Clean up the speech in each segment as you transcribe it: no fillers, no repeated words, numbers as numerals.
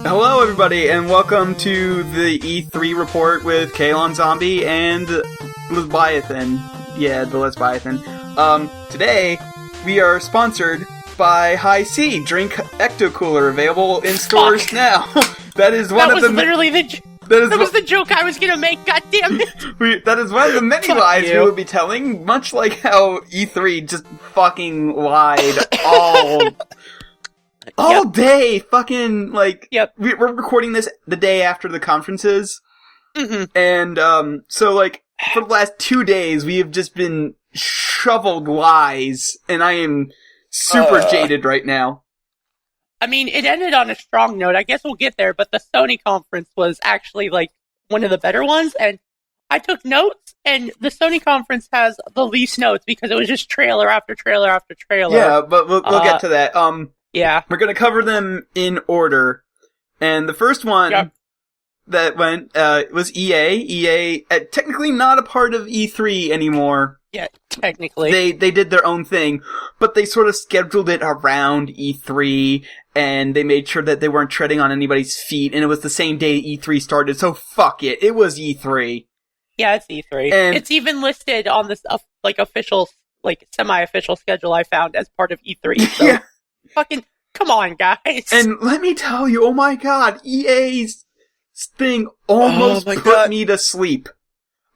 Hello, everybody, and welcome to the E3 report with Kalon Zombie and Lesbiathan. Yeah, the Lesbiathan. Today, we are sponsored by High C. Drink Ecto Cooler, available in stores now. That is one of the... That was the joke I was gonna make, goddammit! That is one of the many lies we will be telling, much like how E3 just fucking lied all day, fucking, like, we're recording this the day after the conferences, and, so, like, for the last 2 days, we have just been shoveled lies, and I am super jaded right now. I mean, it ended on a strong note. I guess we'll get there, but the Sony conference was actually, like, one of the better ones, and I took notes, and the Sony conference has the least notes because it was just trailer after trailer after trailer. Yeah, but we'll get to that. Yeah. We're gonna cover them in order, and the first one that went, was EA. EA, technically not a part of E3 anymore. Yeah, technically. They did their own thing, but they sort of scheduled it around E3, and they made sure that they weren't treading on anybody's feet, and it was the same day E3 started, so fuck it. It was E3. Yeah, it's E3. And it's even listed on this, official, semi-official schedule I found as part of E3, so yeah. Fucking, come on, guys. And let me tell you, oh my god, EA's thing almost put me to sleep.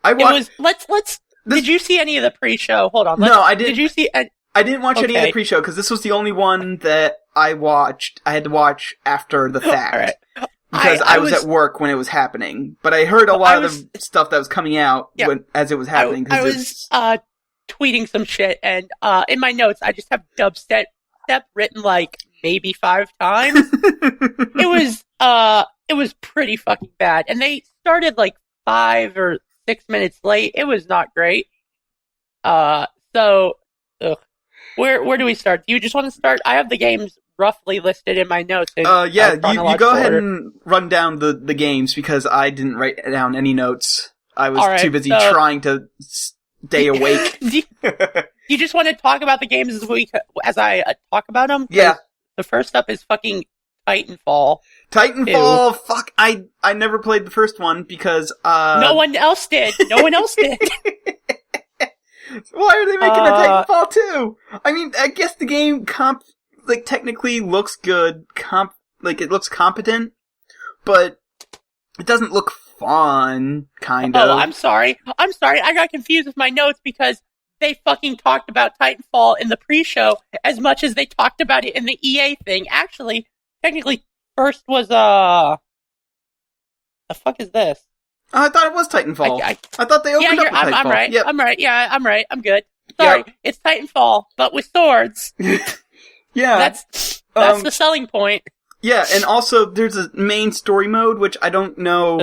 Did you see any of the pre-show? Hold on. No, I didn't. Did you see? I didn't watch any of the pre-show because this was the only one that I watched. I had to watch after the fact. All right. Because I was at work when it was happening. But I heard a lot of the stuff that was coming out as it was happening. I was tweeting some shit, and in my notes, I just have dubstep written like maybe 5 times. It was pretty fucking bad. And they started like 5 or 6 minutes late. It was not great. Where do we start? Do you just want to start? I have the games roughly listed in my notes. You go ahead and run down the games because I didn't write down any notes. I was too busy trying to stay awake. You just want to talk about the games as I talk about them? Yeah. The first up is fucking Titanfall. Titanfall, fuck, I never played the first one because, No one else did. Why are they making a Titanfall 2? I mean, I guess the game technically looks good. It looks competent, but it doesn't look fun, kind of. Oh, I'm sorry. I got confused with my notes because they fucking talked about Titanfall in the pre-show as much as they talked about it in the EA thing. Actually, technically, first was, the fuck is this? I thought it was Titanfall. I thought they opened up with Titanfall. I'm right. Yep. I'm right. Yeah, I'm right. I'm good. Sorry, It's Titanfall, but with swords. Yeah. That's the selling point. Yeah, and also there's a main story mode, which I don't know.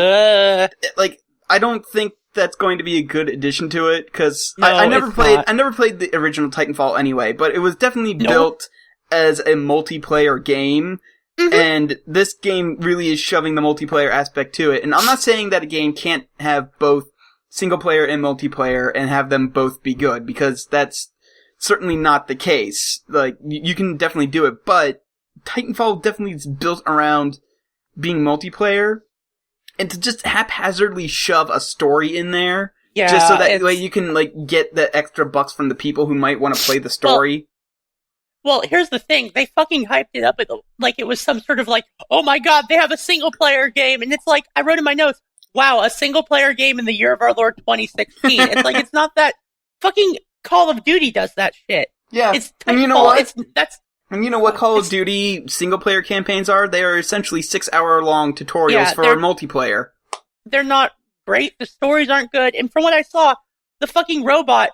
I don't think that's going to be a good addition to it, because I never played the original Titanfall anyway, but it was definitely built as a multiplayer game. Mm-hmm. And this game really is shoving the multiplayer aspect to it. And I'm not saying that a game can't have both single player and multiplayer and have them both be good, because that's certainly not the case. Like, you can definitely do it, but Titanfall definitely is built around being multiplayer, and to just haphazardly shove a story in there, just so that way you can, get the extra bucks from the people who might want to play the story. Well, here's the thing. They fucking hyped it up like it was some sort of oh my god, they have a single-player game. And it's like, I wrote in my notes, wow, a single-player game in the year of our Lord 2016. It's like, it's not that. Fucking Call of Duty does that shit. Yeah. And you know what? And you know what Call of Duty single-player campaigns are? They are essentially 6-hour-long tutorials for multiplayer. They're not great. The stories aren't good. And from what I saw, the fucking robot,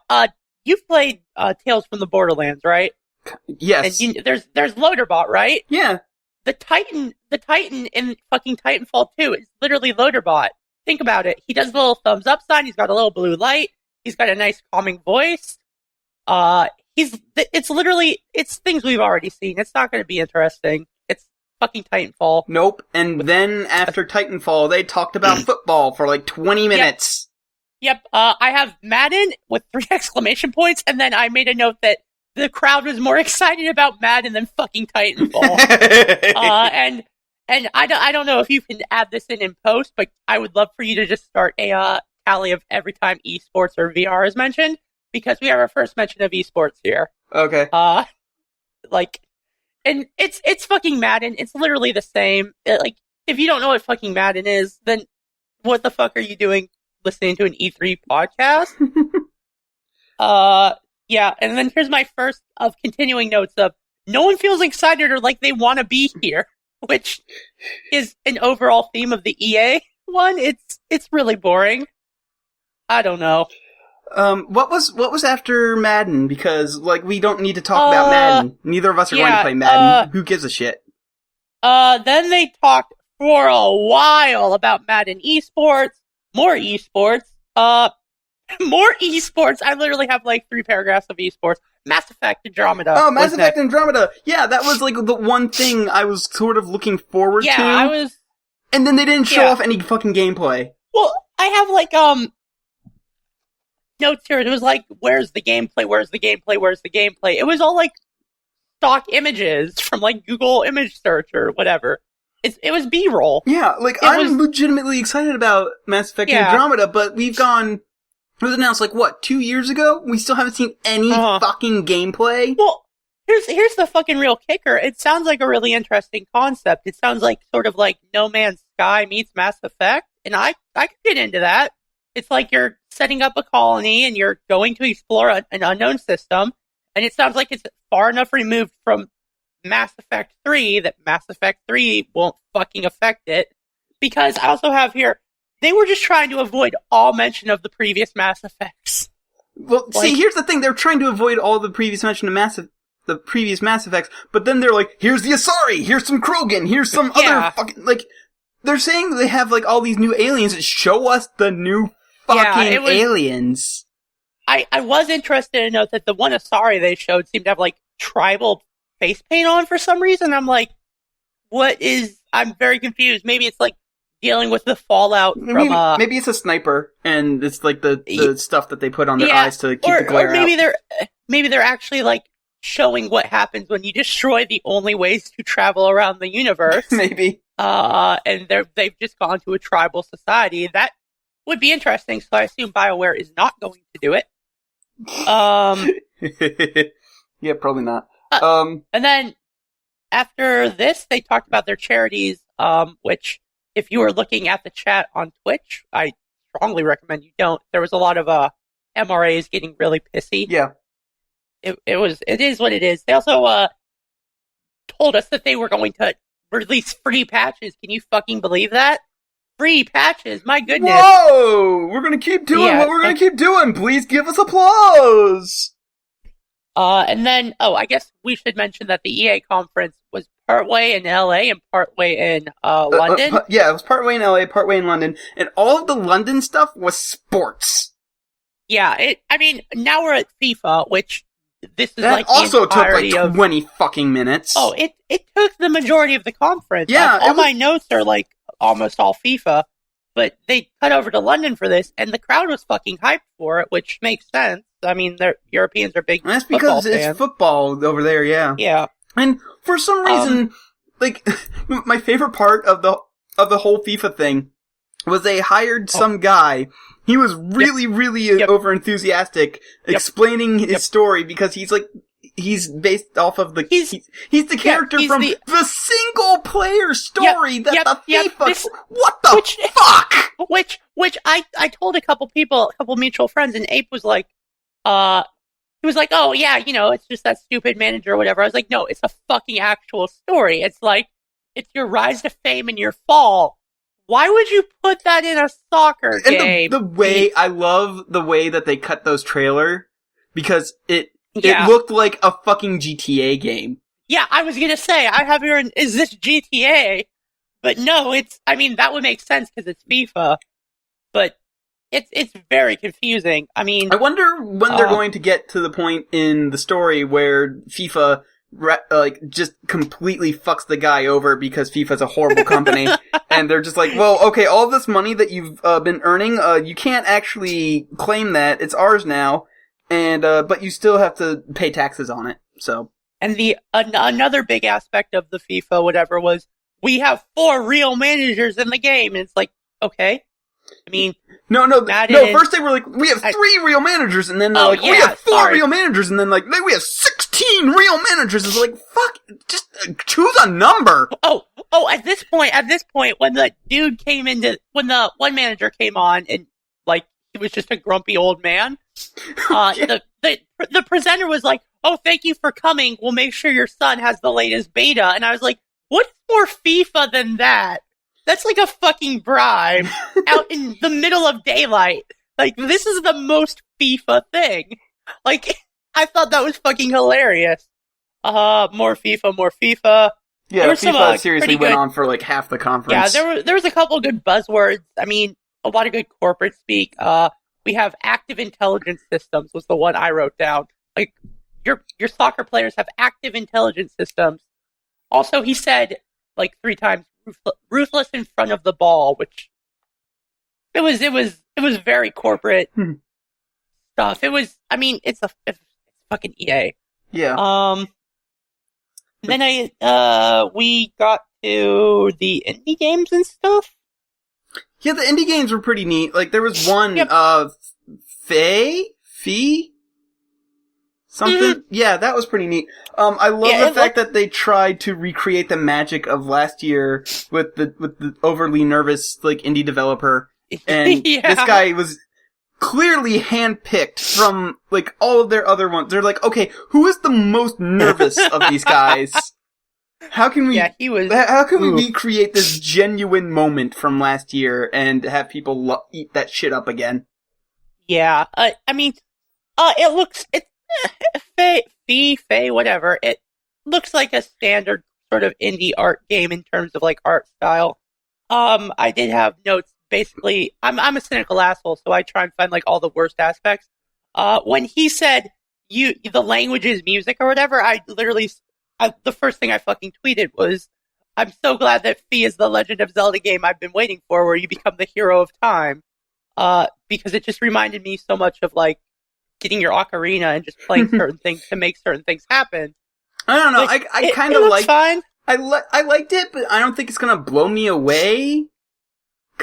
you've played Tales from the Borderlands, right? Yes. And there's Loaderbot, right? Yeah. The Titan in fucking Titanfall 2 is literally Loaderbot. Think about it. He does a little thumbs up sign. He's got a little blue light. He's got a nice calming voice. It's things we've already seen. It's not going to be interesting. It's fucking Titanfall. Nope. And then after Titanfall, they talked about football for 20 minutes. Yep. I have Madden with 3 exclamation points, and then I made a note that the crowd was more excited about Madden than fucking Titanfall. And I don't know if you can add this in post, but I would love for you to just start a tally of every time esports or VR is mentioned, because we have our first mention of esports here. Okay. And it's fucking Madden. It's literally the same. Like, if you don't know what fucking Madden is, then what the fuck are you doing listening to an E3 podcast? Yeah, and then here's my first of continuing notes of no one feels excited or like they want to be here, which is an overall theme of the EA one. It's really boring. I don't know. What was after Madden? Because, like, we don't need to talk about Madden. Neither of us are going to play Madden. Who gives a shit? Then they talked for a while about Madden esports, more esports, more esports. I literally have like 3 paragraphs of esports. Mass Effect Andromeda. Oh, Mass Effect Andromeda. Yeah, that was like the one thing I was sort of looking forward to. Yeah, I was. And then they didn't show off any fucking gameplay. Well, I have like, notes here. It was like, where's the gameplay? Where's the gameplay? Where's the gameplay? It was all like stock images from like Google image search or whatever. It was B-roll. Yeah, like I'm legitimately excited about Mass Effect Andromeda, but it was announced like what, 2 years ago? We still haven't seen any fucking gameplay. Well, here's the fucking real kicker. It sounds like a really interesting concept. It sounds like sort of like No Man's Sky meets Mass Effect, and I could get into that. It's like you're setting up a colony and you're going to explore an unknown system, and it sounds like it's far enough removed from Mass Effect 3 that Mass Effect 3 won't fucking affect it. Because I also have here, they were just trying to avoid all mention of the previous Mass Effects. Well, like, see, here's the thing. They're trying to avoid all the previous mention of the previous Mass Effects, but then they're like, here's the Asari, here's some Krogan, here's some other fucking, like, they're saying they have, like, all these new aliens. Show us the new fucking aliens. I was interested to note that the one Asari they showed seemed to have, like, tribal face paint on for some reason. I'm like, I'm very confused. Maybe it's, like, dealing with the fallout from, maybe it's a sniper, and it's, like, the stuff that they put on their eyes to keep the glare out. Maybe they're actually, like, showing what happens when you destroy the only ways to travel around the universe. Maybe. And they've just gone to a tribal society. That would be interesting, so I assume BioWare is not going to do it. Yeah, probably not. And then, after this, they talked about their charities, which, if you were looking at the chat on Twitch, I strongly recommend you don't. There was a lot of, MRAs getting really pissy. Yeah. It is what it is. They also, told us that they were going to release free patches. Can you fucking believe that? Free patches, my goodness. Whoa! We're gonna keep doing what we're gonna keep doing. Please give us applause! And then, I guess we should mention that the EA conference was partway in LA and partway in, London. Yeah, it was partway in LA, partway in London, and all of the London stuff was sports. Yeah, now we're at FIFA, which this is that like also took like 20 fucking minutes. Oh, it took the majority of the conference. Yeah, all my notes are like almost all FIFA, but they cut over to London for this, and the crowd was fucking hyped for it, which makes sense. I mean, Europeans are big. That's because it's football over there. Yeah. Yeah. And for some reason, like my favorite part of the whole FIFA thing was they hired some guy. He was really over enthusiastic explaining his story because he's based off of he's the character from the single player story that the FIFA. What the fuck? Which I told a couple mutual friends, and Ape was like, he was like, oh yeah, it's just that stupid manager or whatever. I was like, no, it's a fucking actual story. It's like, it's your rise to fame and your fall. Why would you put that in a soccer game? And I love the way that they cut those trailer, because it looked like a fucking GTA game. Yeah, I was gonna say, I have here, is this GTA? But no, that would make sense because it's FIFA. But it's very confusing. I wonder when they're going to get to the point in the story where FIFA just completely fucks the guy over because FIFA's a horrible company, and they're just like, well, okay, all this money that you've been earning, you can't actually claim that. It's ours now, and but you still have to pay taxes on it. So, and another big aspect of the FIFA whatever was we have 4 real managers in the game. And it's like, okay. I mean, no. First they were like, we have 3 real managers, and then they're like, we have 4 real managers, and then like, we have 16 real managers. It's like, fuck, just choose a number. Oh, at this point, when the when the one manager came on, and like, he was just a grumpy old man, the presenter was like, oh, thank you for coming. We'll make sure your son has the latest beta. And I was like, what's more FIFA than that? That's like a fucking bribe out in the middle of daylight. Like, this is the most FIFA thing. Like, I thought that was fucking hilarious. More FIFA. Yeah, FIFA seriously went on for like half the conference. Yeah, there was a couple good buzzwords. I mean, a lot of good corporate speak. We have active intelligence systems was the one I wrote down. Like, your soccer players have active intelligence systems. Also, he said like 3 times, ruthless in front of the ball, which it was very corporate stuff. It's fucking EA. Yeah. Then we got to the indie games and stuff. Yeah, the indie games were pretty neat. Like, there was one, Fee? Something? Mm-hmm. Yeah, that was pretty neat. I love the fact that they tried to recreate the magic of last year with the overly nervous, like, indie developer. And this guy was clearly handpicked from, like, all of their other ones. They're like, okay, who is the most nervous of these guys? How can we recreate this genuine moment from last year and have people eat that shit up again? Yeah, Faye, whatever. It looks like a standard sort of indie art game in terms of like art style. I did have notes. Basically, I'm a cynical asshole, so I try and find like all the worst aspects. When he said the language is music or whatever, the first thing I fucking tweeted was, I'm so glad that Fee is the Legend of Zelda game I've been waiting for, where you become the hero of time. Because it just reminded me so much of like getting your ocarina and just playing certain things to make certain things happen. I don't know. Like, I kind of like. Fine. I liked it, but I don't think it's gonna blow me away.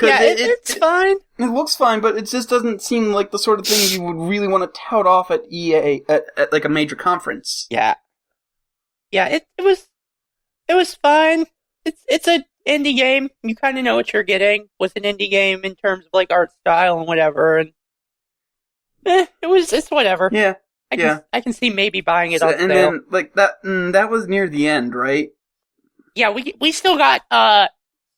Yeah, it's fine. It looks fine, but it just doesn't seem like the sort of thing you would really want to tout off at EA at like a major conference. Yeah. Yeah, it was fine. It's an indie game. You kind of know what you're getting with an indie game in terms of like art style and whatever. And it's whatever. Yeah. I can see maybe buying it on sale. And then like that was near the end, right? Yeah, we still got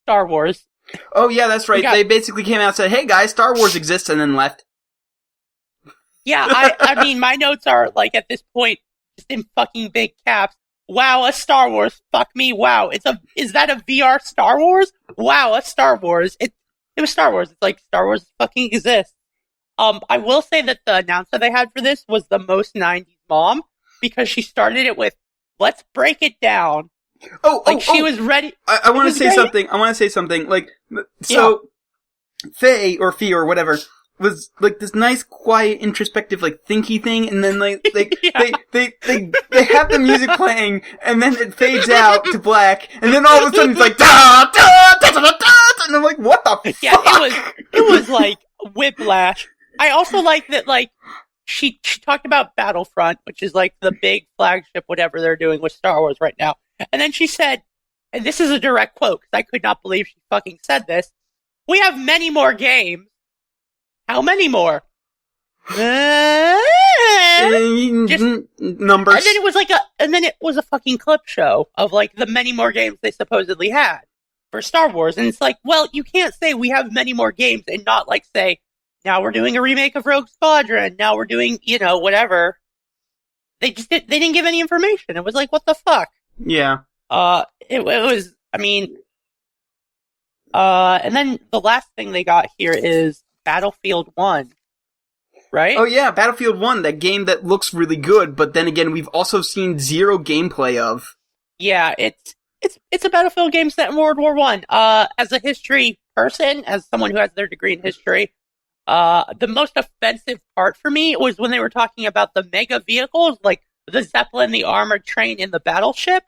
Star Wars. Oh yeah, that's right. They basically came out and said, "Hey guys, Star Wars exists," and then left. Yeah, I mean, my notes are like at this point just in fucking big caps. Wow, a Star Wars. Fuck me. Wow, is that a VR Star Wars? Wow, a Star Wars. It was Star Wars. It's like Star Wars fucking exists. I will say that the announcer they had for this was the most 90s mom, because she started it with, "Let's break it down." She was ready. I want to say something. Like, so, yeah. Faye, or Fee, or whatever, was like this nice, quiet, introspective, like, thinky thing, and then like, yeah. they have the music playing, and then it fades out to black, and then all of a sudden it's like, da, da, da, da, da, da, and I'm like, what the fuck? Yeah, it was like whiplash. I also like that, like, she talked about Battlefront, which is like the big flagship, whatever they're doing with Star Wars right now. And then she said, and this is a direct quote, because I could not believe she fucking said this, "We have many more games." How many more? Numbers. And then it was a fucking clip show of like the many more games they supposedly had for Star Wars. And it's like, well, you can't say we have many more games and not like say, now we're doing a remake of Rogue Squadron. Now we're doing, whatever. They didn't give any information. It was like, what the fuck? Yeah. It was, and then the last thing they got here is Battlefield 1. Right? Oh yeah, Battlefield 1, that game that looks really good, but then again, we've also seen zero gameplay of. Yeah, it's a Battlefield game set in World War One. As a history person, as someone who has their degree in history, the most offensive part for me was when they were talking about the mega vehicles, like the Zeppelin, the armored train, and the battleship.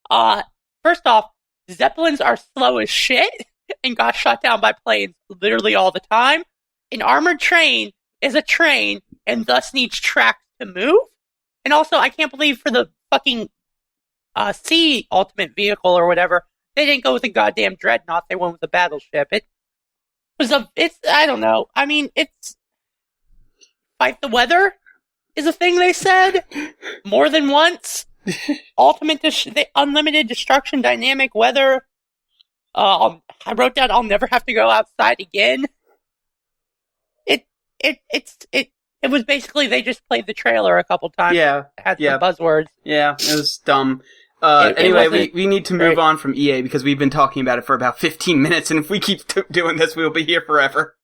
First off, Zeppelins are slow as shit and got shot down by planes literally all the time. An armored train is a train and thus needs tracks to move. And also, I can't believe for the fucking sea ultimate vehicle or whatever, they didn't go with a goddamn dreadnought. They went with a battleship. I don't know. I mean, it's fight the weather is a thing they said more than once. Unlimited destruction, dynamic weather. I wrote down, I'll never have to go outside again. It was basically, they just played the trailer a couple times. Yeah. Had some buzzwords. Yeah, it was dumb. Anyway, we need to move on from EA because we've been talking about it for about 15 minutes, and if we keep doing this, we'll be here forever.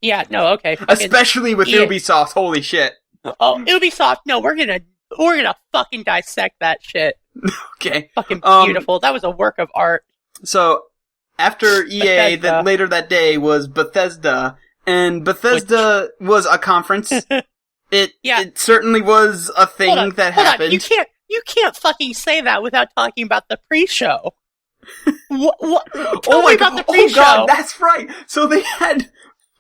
Yeah, no, okay. Especially with EA. Ubisoft, holy shit. Oh, Ubisoft, no, we're gonna fucking dissect that shit. Okay. Fucking beautiful. That was a work of art. So, after EA, later that day was Bethesda, and Bethesda was a conference. It certainly was a thing that happened. You can't fucking say that without talking about the pre-show. What? Tell me about the pre-show. Oh god, that's right. So they had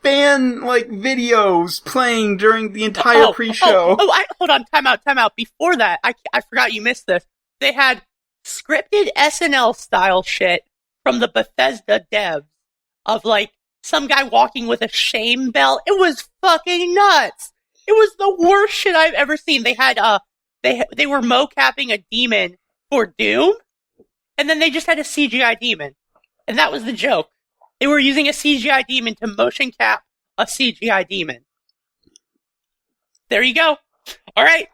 fan videos playing during the entire pre-show. Hold on, time out. Before that, I forgot you missed this. They had scripted SNL style shit from the Bethesda devs of some guy walking with a shame bell. It was fucking nuts. It was the worst shit I've ever seen. They had they were mocapping a demon for Doom, and then they just had a CGI demon, and that was the joke. They were using a CGI demon to motion cap a CGI demon. There you go. All right,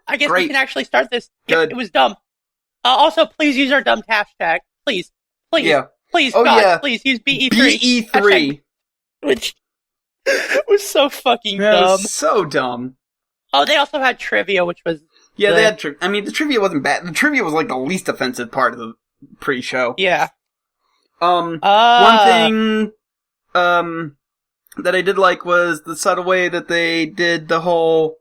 I guess we can actually start this. Good. It was dumb. Also, please use our dumb hashtag. Please, yeah. Please, please use BE3. BE3. Which was so fucking dumb. It was so dumb. Oh, they also had trivia, which was... Yeah, they had trivia. I mean, the trivia wasn't bad. The trivia was the least offensive part of the pre-show. Yeah. One thing, that I did like was the subtle way that they did the whole,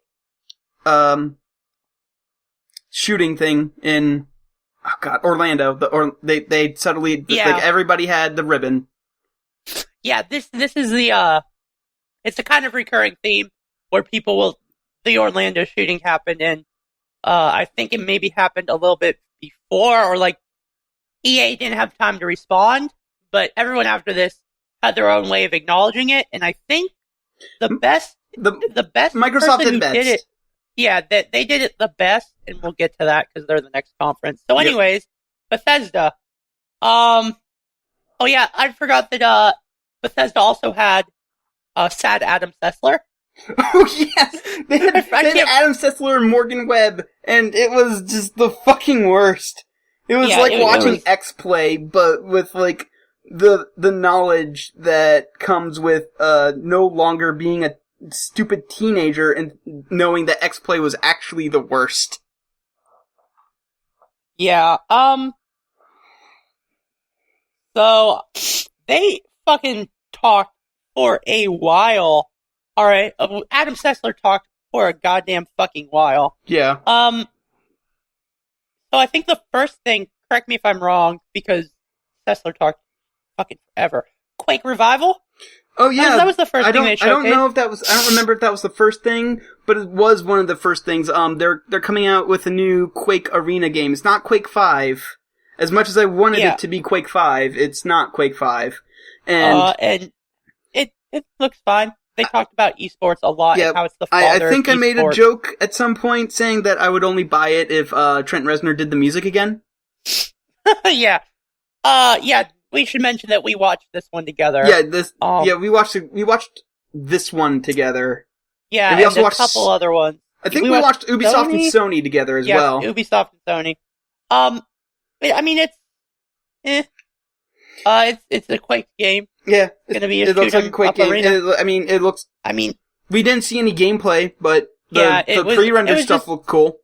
shooting thing in, Orlando. They subtly, everybody had the ribbon. Yeah, this is the, it's a kind of recurring theme where the Orlando shooting happened, and I think it maybe happened a little bit before, or EA didn't have time to respond, but everyone after this had their own way of acknowledging it, and I think the best Microsoft person did best. Did it, they did it the best, and we'll get to that because they're the next conference. So anyways, Bethesda. Oh yeah, I forgot that Bethesda also had sad Adam Sessler. Oh yes! They had Adam Sessler and Morgan Webb, and it was just the fucking worst. It was watching X play, but with the knowledge that comes with no longer being a stupid teenager and knowing that X play was actually the worst. Yeah, so they fucking talked for a while. Alright, Adam Sessler talked for a goddamn fucking while. Yeah. So I think the first thing, correct me if I'm wrong, because Sessler talked fucking forever. Quake Revival? Oh yeah. That was the first thing they showcased. I don't remember if that was the first thing, but it was one of the first things. They're coming out with a new Quake Arena game. It's not Quake 5. As much as I wanted it to be Quake 5, it's not Quake 5. And it looks fine. They talked about esports a lot and how it's the father I think of I made a joke at some point saying that I would only buy it if Trent Reznor did the music again. Yeah. We should mention that we watched this one together. Yeah, we watched this one together. Yeah, and we also watched a couple other ones. I think we watched Ubisoft and Sony together as well. Ubisoft and Sony. I mean, it's a Quake game. Yeah, it's gonna be it looks like a Quake game. We didn't see any gameplay, but the pre-rendered stuff looked cool.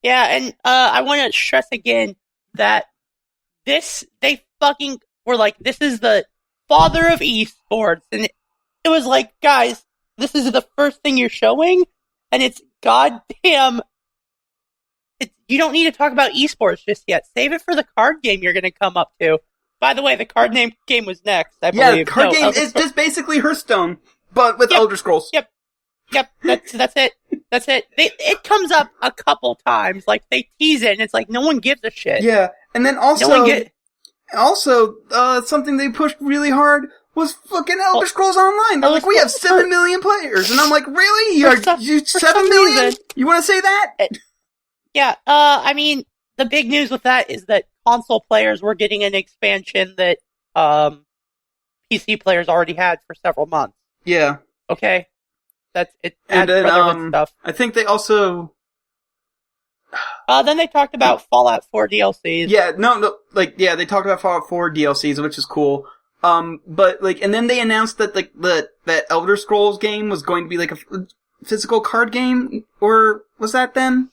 Yeah, and I want to stress again that they fucking were this is the father of esports, and it was guys, this is the first thing you're showing, and it's goddamn. You don't need to talk about esports just yet. Save it for the card game you're going to come up to. By the way, the card game was next, I believe. Yeah, the card game is just basically Hearthstone, but with Elder Scrolls. Yep, that's it. That's it. It comes up a couple times, like, they tease it, and it's like, no one gives a shit. Yeah, and then also, something they pushed really hard was fucking Elder Scrolls Online. They're like, we have 7 million players, and I'm like, really? You 7 million? You want to say that? Yeah, I mean, the big news with that is that console players were getting an expansion that PC players already had for several months. Yeah. Okay? That's it. And then, stuff. I think they also... then they talked about Fallout 4 DLCs. Yeah, they talked about Fallout 4 DLCs, which is cool. But, like, and then they announced that, like, that Elder Scrolls game was going to be, like, a physical card game, or was that them?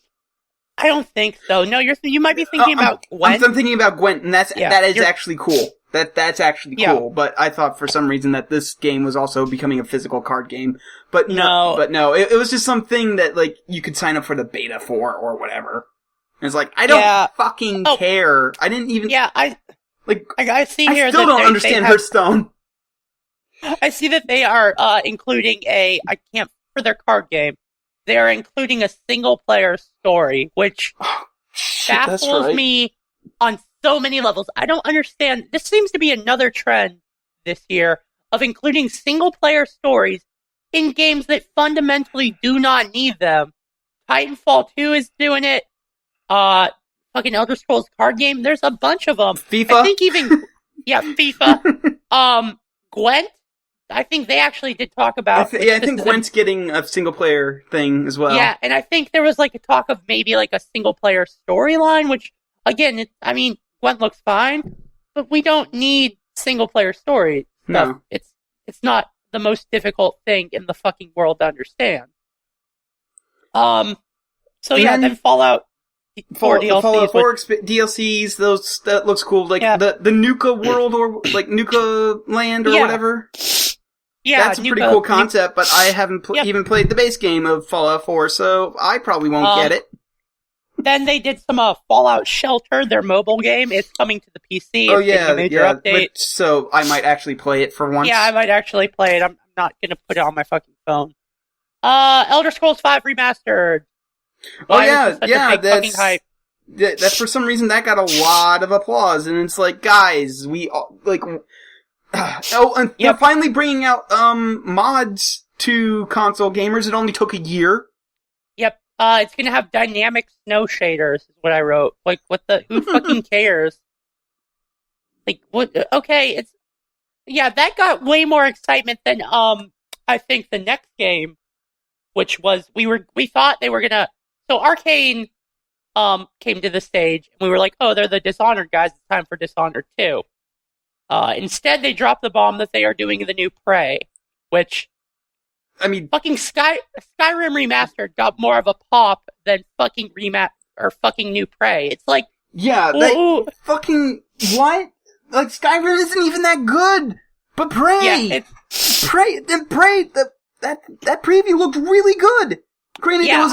I don't think so. No, you might be thinking about Gwent. I'm thinking about Gwent, and that is actually cool. That's actually cool, but I thought for some reason that this game was also becoming a physical card game. But no, it was just something that, like, you could sign up for the beta for, or whatever. And it's like, I don't fucking care. I didn't even... Yeah, I see here. I still don't understand Hearthstone. I see that they are including for their card game, they are including a single-player story, which baffles me on so many levels. I don't understand. This seems to be another trend this year of including single-player stories in games that fundamentally do not need them. Titanfall 2 is doing it. Fucking Elder Scrolls card game. There's a bunch of them. FIFA? I think even... Yeah, FIFA. Gwent? I think they actually did talk about... I think Gwent's getting a single-player thing as well. Yeah, and I think there was, like, a talk of maybe, like, a single-player storyline, which, again, Gwent looks fine, but we don't need single-player story stuff. No. It's not the most difficult thing in the fucking world to understand. Then Fallout 4 DLCs. Fallout 4 DLCs, that looks cool. Like, the Nuka world, or, like, Nuka land, or whatever. Yeah, that's a pretty cool concept, but I haven't even played the base game of Fallout 4, so I probably won't get it. Then they did some Fallout Shelter, their mobile game. It's coming to the PC. Oh, yeah, a major update. So I might actually play it for once. Yeah, I might actually play it. I'm not going to put it on my fucking phone. Elder Scrolls 5 Remastered. Fucking hype? That's for some reason that got a lot of applause, and it's like, guys, we like... and they're finally bringing out mods to console gamers. It only took a year. Yep. It's gonna have dynamic snow shaders, is what I wrote. Like, who fucking cares? Like, what? Okay, that got way more excitement than I think the next game, which was we thought they were gonna. So Arcane came to the stage, and we were like, oh, they're the Dishonored guys. It's time for Dishonored 2. Instead, they dropped the bomb that they are doing the new Prey, which, I mean, fucking Skyrim Remastered got more of a pop than fucking fucking new Prey. It's like, fucking what? Like, Skyrim isn't even that good, but Prey, Prey, that preview looked really good. Granted, it was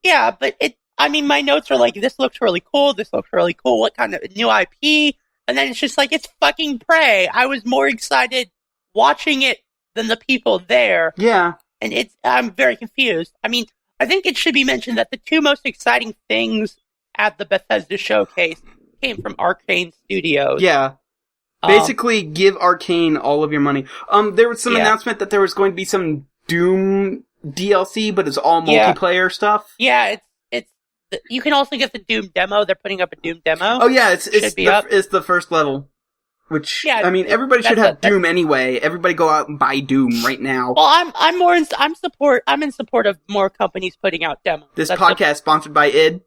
yeah, but my notes are like, this looks really cool. This looks really cool. What kind of new IP? And then it's just like, it's fucking Prey. I was more excited watching it than the people there. Yeah. And I'm very confused. I mean, I think it should be mentioned that the two most exciting things at the Bethesda showcase came from Arcane Studios. Yeah. Basically, give Arcane all of your money. There was some announcement that there was going to be some Doom DLC, but it's all multiplayer stuff. Yeah, you can also get the Doom demo. They're putting up a Doom demo. Oh yeah, it's the first level. Which, everybody should have Doom anyway. Everybody go out and buy Doom right now. Well, I'm in support of more companies putting out demos. This podcast sponsored by id.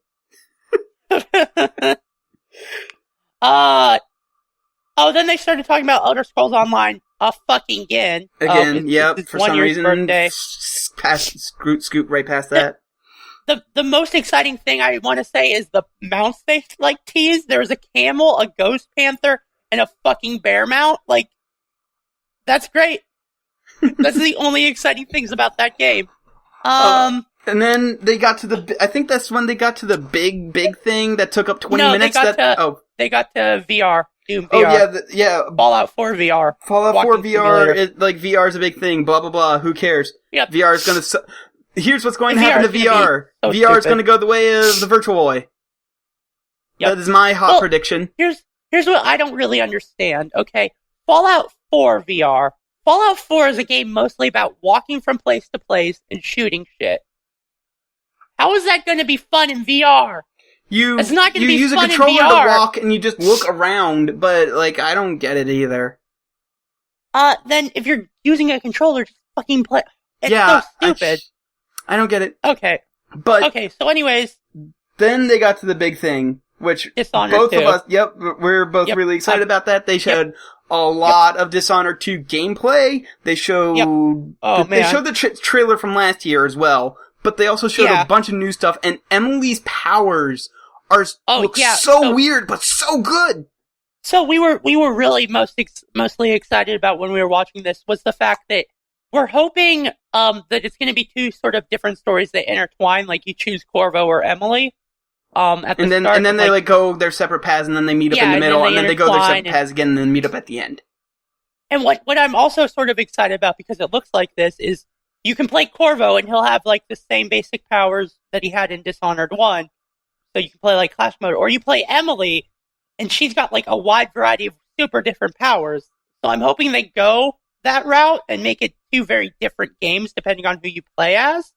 Then they started talking about Elder Scrolls Online fucking again. For some reason. Birthday. Scoot right past that. The most exciting thing I want to say is the mounts they teased. There was a camel, a ghost panther, and a fucking bear mount. Like, that's great. That's the only exciting things about that game. And then they got to I think that's when they got to the big thing that took up 20 minutes. They got to VR. Doom VR. Oh yeah, Fallout 4 VR. Fallout 4 VR, VR is a big thing. Blah blah blah. Who cares? Yep. VR is gonna. Here's what's going to happen to VR. So VR is going to go the way of the Virtual Boy. Yep. That is my hot prediction. Here's what I don't really understand. Okay, Fallout 4 VR. Fallout 4 is a game mostly about walking from place to place and shooting shit. How is that going to be fun in VR? It's not going to be fun in VR. You use a controller to walk and you just look around, but I don't get it either. Then if you're using a controller, just fucking play. It's so stupid. I don't get it. Okay. So anyways. Then they got to the big thing, which Dishonored both 2. of us, we're both really excited about that. They showed a lot of Dishonored 2 gameplay. They showed, they showed the trailer from last year as well, but they also showed a bunch of new stuff, and Emily's powers look so weird, but so good. So we were really mostly excited about when we were watching this was the fact that we're hoping that it's going to be two sort of different stories that intertwine, like you choose Corvo or Emily. At the start, and then they go their separate paths, and then they meet up in the middle, and then they go their separate paths again, and then meet up at the end. And what I'm also sort of excited about, because it looks like this, is you can play Corvo, and he'll have the same basic powers that he had in Dishonored 1. So you can play Clash mode, or you play Emily, and she's got a wide variety of super different powers. So I'm hoping they go that route and make it two very different games depending on who you play as.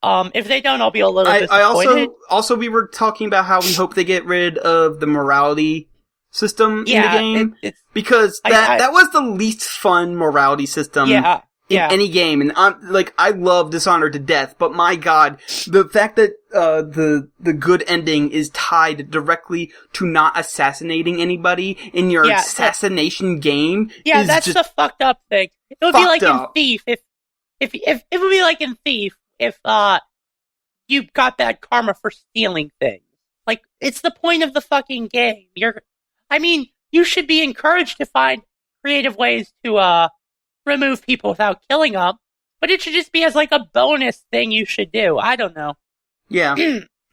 If they don't, I'll be a little disappointed. Also we were talking about how we hope they get rid of the morality system in the game, because that was the least fun morality system in any game. And I love Dishonored to death, but my god, the fact that the good ending is tied directly to not assassinating anybody in your assassination game. Yeah, that's the fucked up thing. It would be like in Thief if it would be like in Thief if you got bad karma for stealing things. It's the point of the fucking game. You should be encouraged to find creative ways to remove people without killing them, but it should just be as a bonus thing you should do. I don't know. Yeah.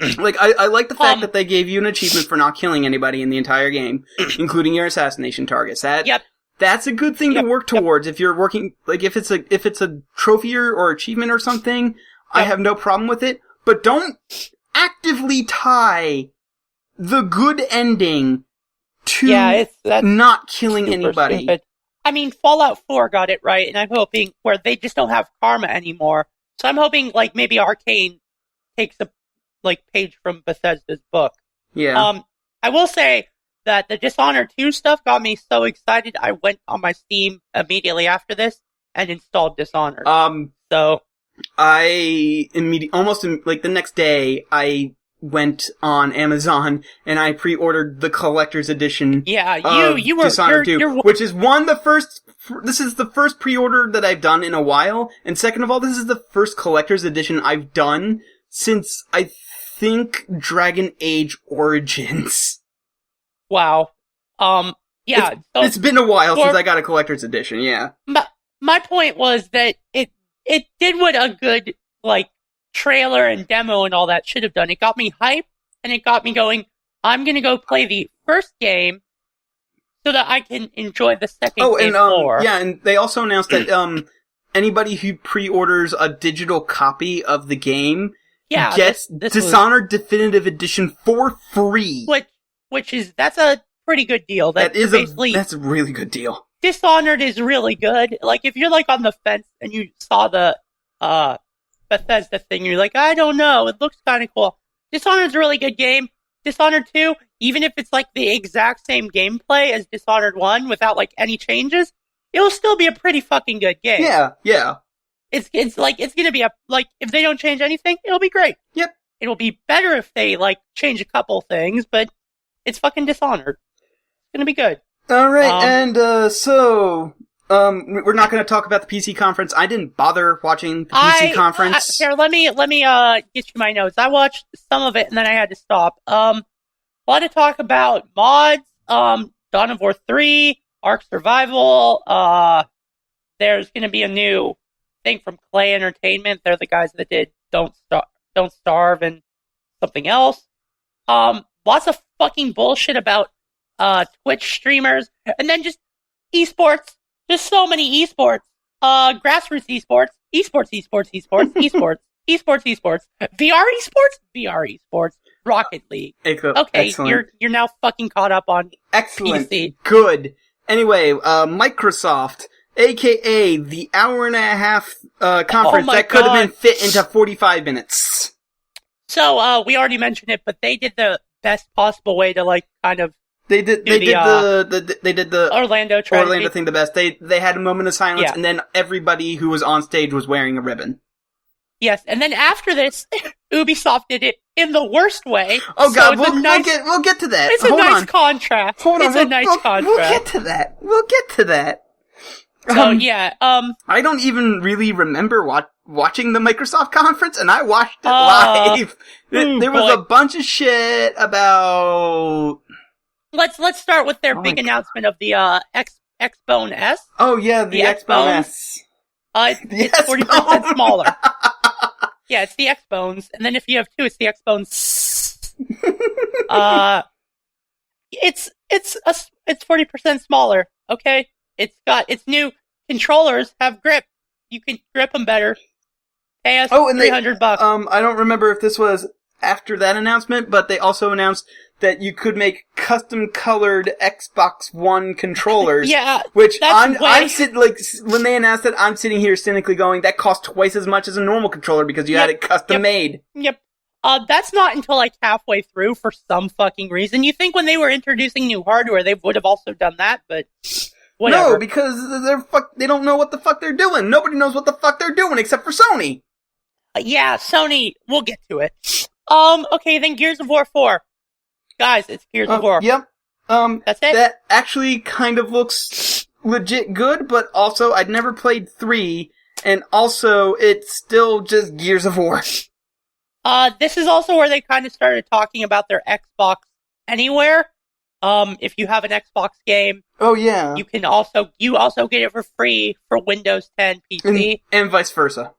I like the fact that they gave you an achievement for not killing anybody in the entire game, including your assassination targets. That's a good thing to work towards. If you're working, if it's a trophy or achievement or something, I have no problem with it. But don't actively tie the good ending to not killing anybody. Stupid. Fallout 4 got it right, and I'm hoping where they just don't have karma anymore. So I'm hoping maybe Arcane takes a page from Bethesda's book. Yeah. I will say that the Dishonored 2 stuff got me so excited. I went on my Steam immediately after this and installed Dishonored. So I almost the next day, I went on Amazon and I pre-ordered the collector's edition. Yeah, you were Dishonored 2, which is this is the first pre-order that I've done in a while, and second of all, this is the first collector's edition I've done since I think Dragon Age Origins. Wow. Yeah. It's been a while since I got a collector's edition. Yeah. My point was that it did what a good trailer and demo and all that should have done. It got me hyped, and it got me going, I'm going to go play the first game so that I can enjoy the second game more. Yeah, and they also announced that anybody who pre-orders a digital copy of the game gets Dishonored Definitive Edition for free. That's a pretty good deal. That's a really good deal. Dishonored is really good. If you're on the fence and you saw the Bethesda thing, you're I don't know, it looks kind of cool. Dishonored's a really good game. Dishonored 2, even if it's the exact same gameplay as Dishonored 1 without any changes, it'll still be a pretty fucking good game. Yeah. It's gonna be if they don't change anything, it'll be great. Yep. It'll be better if they change a couple things, but it's fucking Dishonored. It's gonna be good. Alright, and so we're not going to talk about the PC conference. I didn't bother watching the PC conference. Here, let me get you my notes. I watched some of it and then I had to stop. Want to talk about mods, Dawn of War 3, Ark Survival. There's going to be a new thing from Clay Entertainment. They're the guys that did Don't Starve and something else. Lots of fucking bullshit about Twitch streamers, and then just esports. There's so many esports. Grassroots esports, esports, VR esports, Rocket League. Okay, excellent. you're now fucking caught up on Excellent. PC. Good. Anyway, Microsoft, aka the hour and a half conference that could have been fit into 45 minutes. So, we already mentioned it, but they did the best possible way to, like, kind of They did the Orlando thing the best. They had a moment of silence, and then everybody who was on stage was wearing a ribbon. Yes, and then after this, Ubisoft did it in the worst way. Oh god, we'll get to that. It's a nice contrast. It's a nice contrast. We'll get to that. So I don't even really remember watching the Microsoft conference, and I watched it live. There was a bunch of shit about. Let's start with their big announcement of the Xbone S. Oh yeah, the Xbone S. It's 40% smaller. Yeah, it's the Xbones, and then if you have two, it's the Xbones. It's 40% smaller. Okay, it's got its new controllers have grip. You can grip them better. Pay us $300. I don't remember if this was after that announcement, but they also announced that you could make custom-colored Xbox One controllers. Yeah, which when they announced it, I'm sitting here cynically going, that costs twice as much as a normal controller because you had it custom-made. Yep. That's not until like halfway through for some fucking reason. You think when they were introducing new hardware, they would have also done that, but whatever. No, because they don't know what the fuck they're doing. Nobody knows what the fuck they're doing except for Sony. Yeah, Sony. We'll get to it. Okay, then Gears of War 4. Guys, it's Gears of War. Yep. That's it? That actually kind of looks legit good, but also I'd never played 3, and also it's still just Gears of War. This is also where they kind of started talking about their Xbox Anywhere. If you have an Xbox game. Oh yeah. You also get it for free for Windows 10 PC. And vice versa.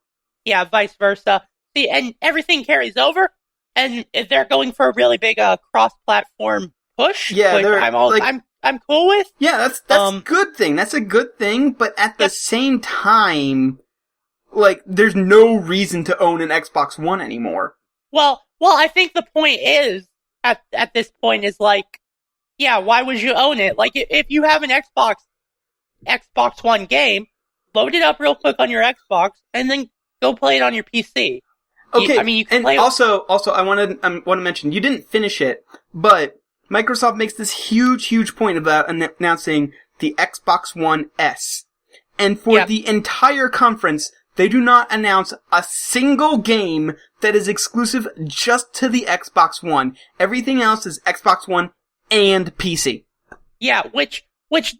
Yeah, vice versa. See, and everything carries over. And they're going for a really big cross-platform push. Yeah, which I'm cool with. Yeah, that's a good thing. That's a good thing. But at the same time, like, there's no reason to own an Xbox One anymore. Well, I think the point is at this point is like, yeah, why would you own it? Like, if you have an Xbox One game, load it up real quick on your Xbox, and then go play it on your PC. Okay, you can and play also, I want to mention, you didn't finish it, but Microsoft makes this huge point about announcing the Xbox One S. And for the entire conference, they do not announce a single game that is exclusive just to the Xbox One. Everything else is Xbox One and PC. Yeah, which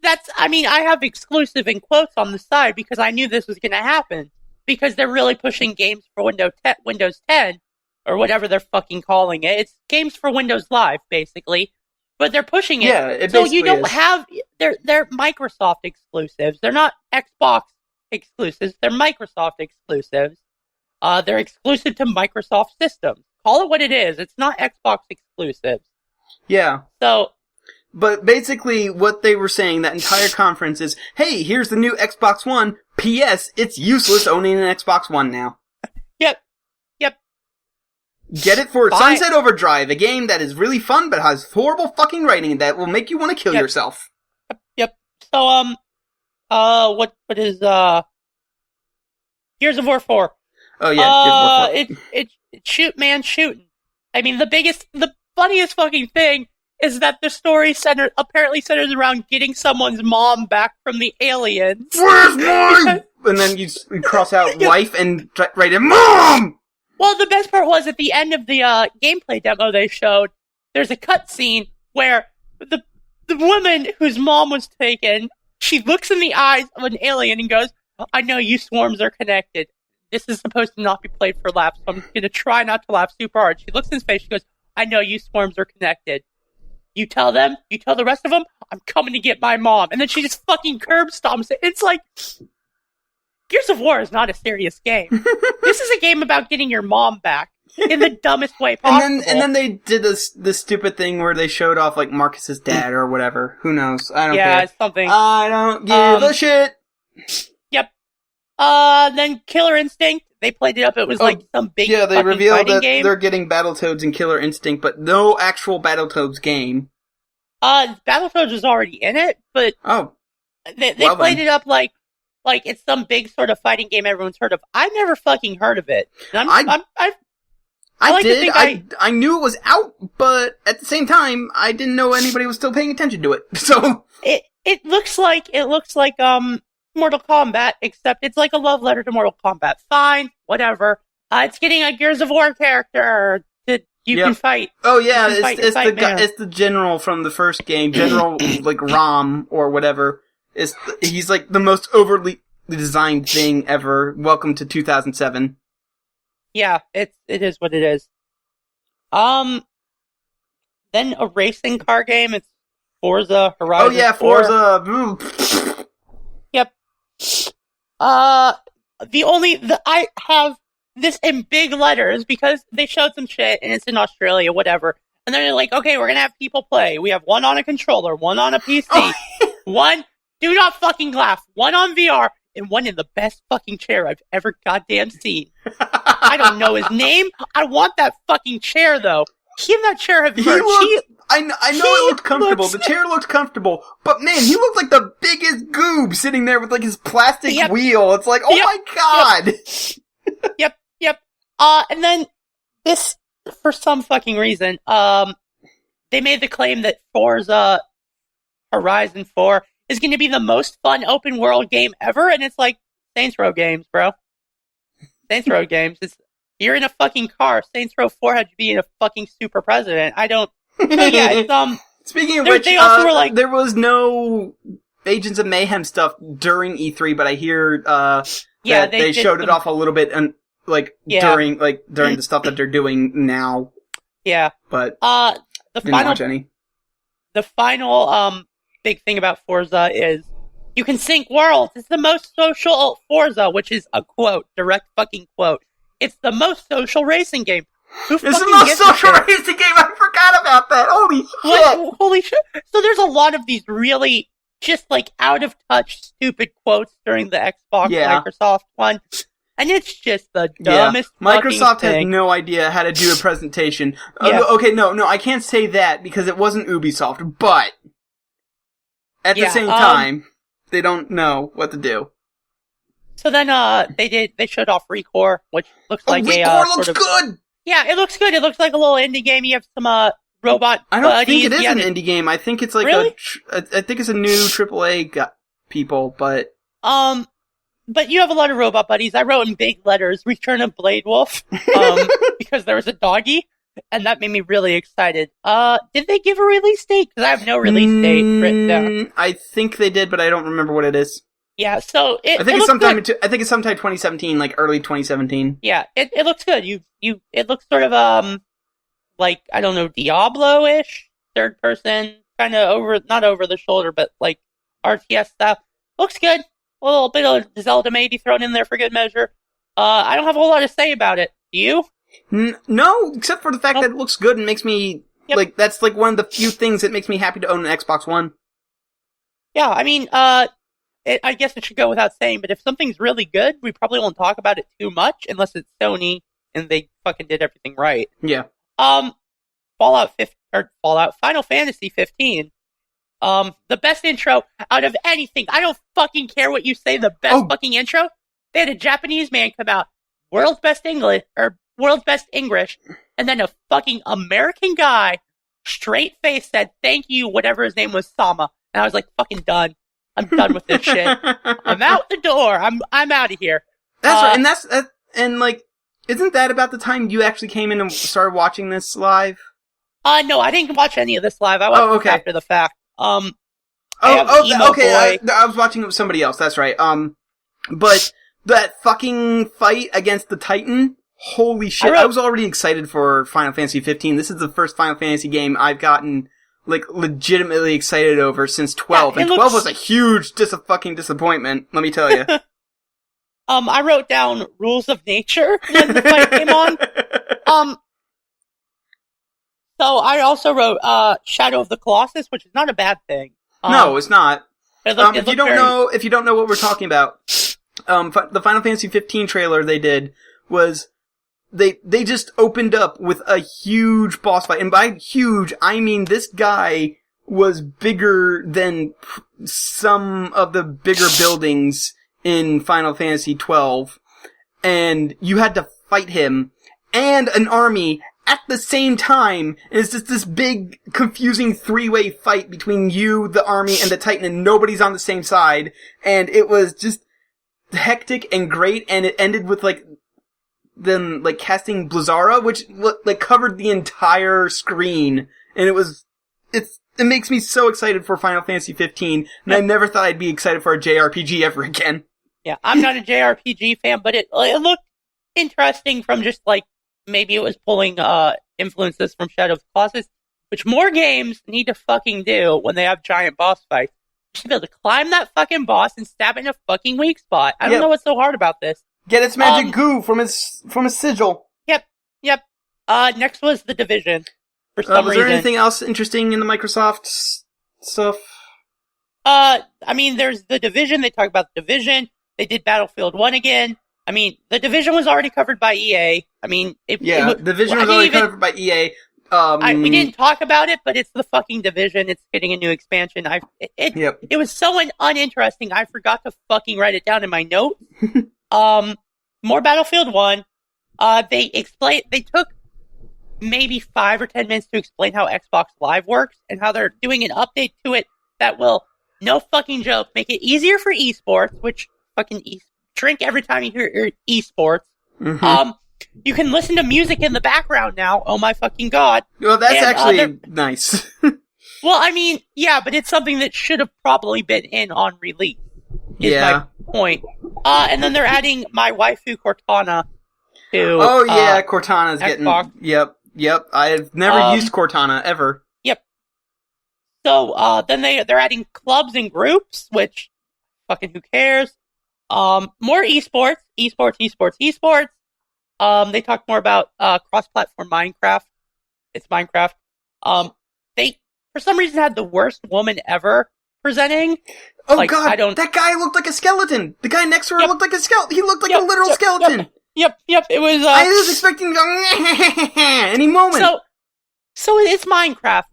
that's, I mean, I have exclusive in quotes on the side because I knew this was going to happen. Because they're really pushing games for Windows 10, or whatever they're fucking calling it. It's games for Windows Live, basically. But they're pushing it. Yeah, it so you don't is. have... They're Microsoft exclusives. They're not Xbox exclusives. They're Microsoft exclusives. They're exclusive to Microsoft systems. Call it what it is. It's not Xbox exclusives. Yeah. So... But basically, what they were saying that entire conference is, hey, here's the new Xbox One. P.S. It's useless owning an Xbox One now. Yep. Get it for Sunset Overdrive, a game that is really fun but has horrible fucking writing that will make you want to kill yourself. Yep. So, what is, Gears of War 4. Oh yeah, Gears of War 4. It's shooting. I mean, the funniest fucking thing is that the story apparently centers around getting someone's mom back from the aliens. Where's mine? And then you cross out wife and write in Mom! Well, the best part was at the end of the gameplay demo they showed, there's a cutscene where the woman whose mom was taken, she looks in the eyes of an alien and goes, I know you swarms are connected. This is supposed to not be played for laughs, so I'm going to try not to laugh super hard. She looks in his face, she goes, I know you swarms are connected. You tell them, you tell the rest of them, I'm coming to get my mom. And then she just fucking curb stomps it. It's like, Gears of War is not a serious game. This is a game about getting your mom back. in the dumbest way possible. And then they did this stupid thing where they showed off, like, Marcus's dad or whatever. Who knows? I don't care. Yeah, something. I don't give a shit. Yep. Then Killer Instinct, they played it up. It was like some big they revealed that game. They're getting Battletoads and Killer Instinct, but no actual Battletoads game. Battletoads was already in it, but they played it up like it's some big sort of fighting game everyone's heard of. I've never fucking heard of it. I knew it was out, but at the same time, I didn't know anybody was still paying attention to it. So it looks like Mortal Kombat, except it's like a love letter to Mortal Kombat. Fine, whatever. It's getting a Gears of War character that you can fight. Oh yeah, it's the general from the first game, General like Rom or whatever. He's like the most overly designed thing ever. Welcome to 2007. Yeah, it is what it is. Then a racing car game. It's Forza Horizon. Oh yeah, 4. Forza. Yep. I have this in big letters because they showed some shit and it's in Australia, whatever. And then they're like, okay, we're gonna have people play. We have one on a controller, one on a PC, one, do not fucking laugh, one on VR, and one in the best fucking chair I've ever goddamn seen. I don't know his name. I want that fucking chair though. He in that chair have merch. I know it looked comfortable. The chair looked comfortable, but man, he looked like the biggest goob sitting there with like his plastic wheel. It's like, oh my god. Yep. And then this, for some fucking reason, they made the claim that Forza Horizon 4 is going to be the most fun open world game ever, and it's like Saints Row games, bro. Saints Row games. You're in a fucking car. Saints Row 4 had you be in a fucking super president. I don't. So yeah, it's Speaking of which, they also were like, there was no Agents of Mayhem stuff during E3, but I hear that they showed it off a little bit and during the stuff that they're doing now. Yeah, but didn't watch any. The final big thing about Forza is you can sync worlds. It's the most social Forza, which is a quote, direct fucking quote. It's the most social racing game. It's the most social racing game. I forgot about that. Holy shit! Holy shit! So there's a lot of these really just like out of touch, stupid quotes during the Xbox Microsoft one, and it's just the dumbest. Microsoft thing. has no idea how to do a presentation. Okay, no, I can't say that because it wasn't Ubisoft, but at the same time, they don't know what to do. So then, they showed off ReCore, which looks like ReCore looks good! Yeah, it looks good. It looks like a little indie game. You have some, robot I don't think it is an indie game. I think it's like really? I think it's a new AAA people, but... But you have a lot of robot buddies. I wrote in big letters, Return of Blade Wolf, because there was a doggy, and that made me really excited. Did they give a release date? Because I have no release date written down. I think they did, but I don't remember what it is. Yeah, so I think it's sometime. I think it's sometime 2017, like early 2017. Yeah, it looks good. It looks sort of like I don't know, Diablo-ish, third person, kind of not over the shoulder, but like RTS stuff. Looks good. A little bit of Zelda maybe thrown in there for good measure. I don't have a whole lot to say about it. Do you? No, except for the fact that it looks good and makes me like that's like one of the few things that makes me happy to own an Xbox One. Yeah, I mean, I guess it should go without saying, but if something's really good, we probably won't talk about it too much unless it's Sony and they fucking did everything right. Yeah. Final Fantasy 15. The best intro out of anything. I don't fucking care what you say. The best fucking intro. They had a Japanese man come out, world's best English, and then a fucking American guy, straight face said, "Thank you," whatever his name was, Sama. And I was like, fucking done. I'm done with this shit. I'm out the door. I'm out of here. That's right. And like, isn't that about the time you actually came in and started watching this live? No, I didn't watch any of this live. I watched it after the fact. Okay. I was watching it with somebody else. That's right. But that fucking fight against the Titan. Holy shit! I was already excited for Final Fantasy 15. This is the first Final Fantasy game I've gotten like legitimately excited over since 12, and 12 was a huge fucking disappointment. Let me tell you. I wrote down Rules of Nature when the fight came on. So I also wrote Shadow of the Colossus, which is not a bad thing. No, it's not. If you don't know what we're talking about, the Final Fantasy 15 trailer they did was they just opened up with a huge boss fight, and by huge I mean this guy was bigger than some of the bigger buildings in Final Fantasy 12, and you had to fight him and an army at the same time. And it's just this big, confusing three-way fight between you, the army, and the Titan, and nobody's on the same side. And it was just hectic and great, and it ended with, them, casting Blizzara, which, covered the entire screen. And it makes me so excited for Final Fantasy 15, and I never thought I'd be excited for a JRPG ever again. Yeah, I'm not a JRPG fan, but it looked interesting from just, maybe it was pulling influences from Shadow of the Colossus, which more games need to fucking do when they have giant boss fights. You should be able to climb that fucking boss and stab it in a fucking weak spot. I don't know what's so hard about this. Get its magic goo from its sigil. Yep. Next was The Division. For some reason. Was there anything else interesting in the Microsoft stuff? There's The Division. They talk about The Division. They did Battlefield 1 again. The Division was already covered by EA. Division was already covered by EA. We didn't talk about it, but it's the fucking Division. It's getting a new expansion. It was so uninteresting, I forgot to fucking write it down in my notes. More Battlefield 1. They took maybe 5 or 10 minutes to explain how Xbox Live works and how they're doing an update to it that will, no fucking joke, make it easier for esports, which fucking drink every time you hear esports. Mm-hmm. You can listen to music in the background now. Oh my fucking god. Well, that's actually nice. Well, yeah, but it's something that should have probably been in on release. Is my point. And then they're adding my waifu Cortana to Cortana's Xbox. getting Yep. I've never used Cortana ever. Yep. So then they're adding clubs and groups, which fucking who cares? More esports. They talked more about cross-platform Minecraft. It's Minecraft. They, for some reason, had the worst woman ever presenting. Oh god, that guy looked like a skeleton. The guy next to her looked like a skeleton. He looked like a literal skeleton. Yep. It was. I was expecting any moment. So it's Minecraft.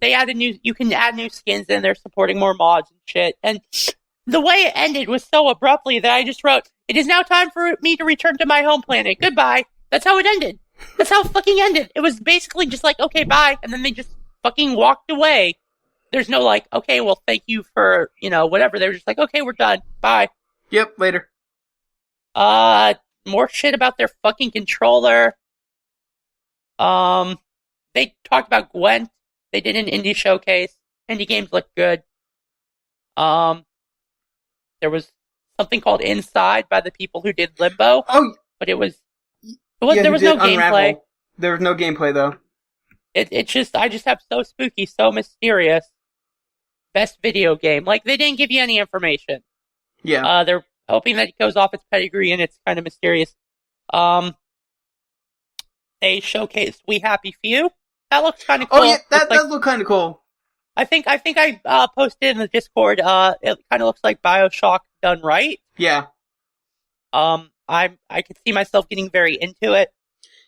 You can add new skins in. They're supporting more mods and shit. And the way it ended was so abruptly that I just wrote, "It is now time for me to return to my home planet. Goodbye." That's how it ended. That's how it fucking ended. It was basically just okay, bye. And then they just fucking walked away. There's no okay, well, thank you for, whatever. They were just okay, we're done. Bye. Yep, later. More shit about their fucking controller. They talked about Gwent. They did an indie showcase. Indie games look good. There was something called Inside by the people who did Limbo. Oh, but there was no gameplay. There was no gameplay though. I just have so spooky, so mysterious. Best video game. They didn't give you any information. Yeah. They're hoping that it goes off its pedigree and it's kind of mysterious. They showcased We Happy Few. That looks kind of cool. Oh yeah, that does look kind of cool. I think I posted in the Discord. It kind of looks like BioShock done right. Yeah. I could see myself getting very into it.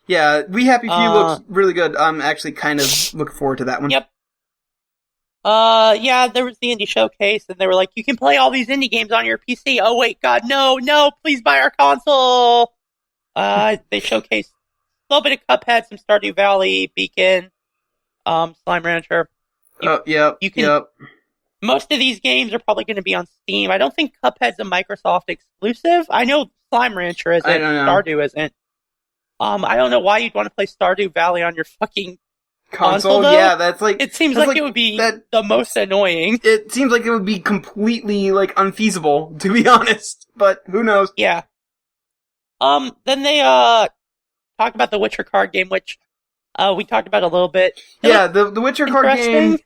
Yeah, We Happy Few looks really good. I'm actually kind of looking forward to that one. Yep. There was the indie showcase, and they were like, you can play all these indie games on your PC. Oh, wait, God, no, please buy our console! They showcased a little bit of Cuphead, some Stardew Valley, Beacon, Slime Rancher. Most of these games are probably going to be on Steam. I don't think Cuphead's a Microsoft exclusive. I know Slime Rancher isn't. Stardew isn't. I don't know why you'd want to play Stardew Valley on your fucking console though. Yeah, that's it seems like it would be the most annoying. It seems like it would be completely unfeasible, to be honest. But who knows? Yeah. Then they talked about the Witcher card game, which we talked about a little bit. The Witcher card game.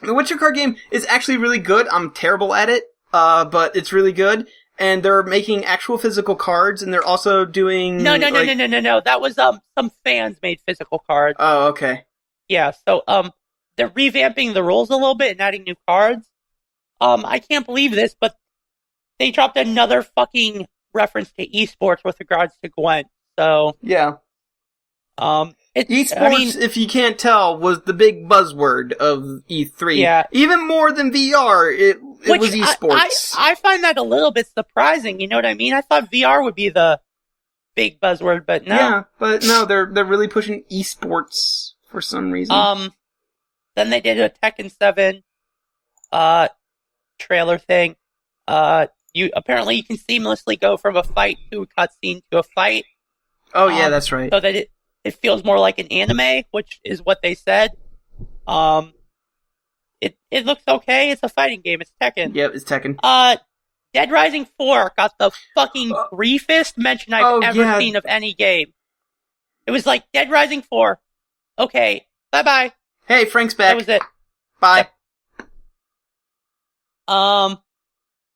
The Witcher card game is actually really good. I'm terrible at it, but it's really good. and they're making actual physical cards, and they're also doing... No. That was, some fans made physical cards. Oh, okay. Yeah, so, they're revamping the rules a little bit and adding new cards. I can't believe this, but they dropped another fucking reference to esports with regards to Gwent, so... Yeah. Esports, I mean, if you can't tell, was the big buzzword of E3. Yeah. Even more than VR, it was esports. I find that a little bit surprising, you know what I mean? I thought VR would be the big buzzword, but no. Yeah, but no, they're really pushing esports for some reason. Then they did a Tekken 7, trailer thing. You can seamlessly go from a fight to a cutscene to a fight. Oh yeah, that's right. So that it feels more like an anime, which is what they said. It looks okay. It's a fighting game. It's Tekken. Yep, it's Tekken. Dead Rising 4 got the fucking briefest mention I've ever seen of any game. It was like, Dead Rising 4. Okay, bye-bye. Hey, Frank's back. That was it. Bye. Yep.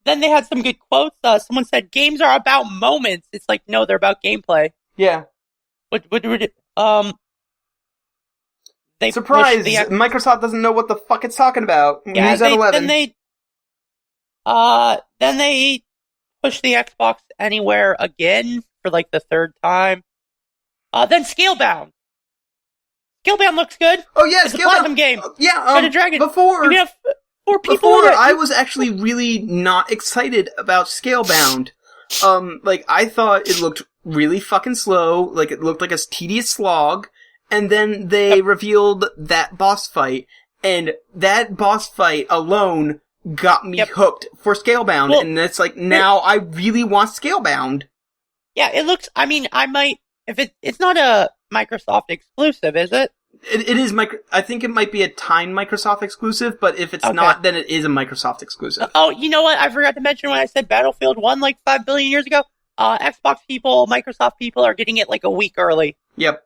Then they had some good quotes. Someone said, games are about moments. It's like, no, they're about gameplay. Yeah. They Surprise! Microsoft doesn't know what the fuck it's talking about. Yeah, News at 11. Then they pushed the Xbox Anywhere again for like the third time. Then Scalebound. Scalebound looks good. Oh yeah, it's a platinum game. Yeah, Dragon. Before, you have 4 people in it. I was actually really not excited about Scalebound. I thought it looked really fucking slow, like it looked like a tedious slog, and then they revealed that boss fight, and that boss fight alone got me hooked for Scalebound, and it's like, now I really want Scalebound. Yeah, it looks, I mean, I might, if it's not a Microsoft exclusive, is it? It is I think it might be a timed Microsoft exclusive, but if it's not, then it is a Microsoft exclusive. Oh, you know what? I forgot to mention when I said Battlefield 1 like 5 billion years ago. Xbox people, Microsoft people are getting it like a week early. Yep.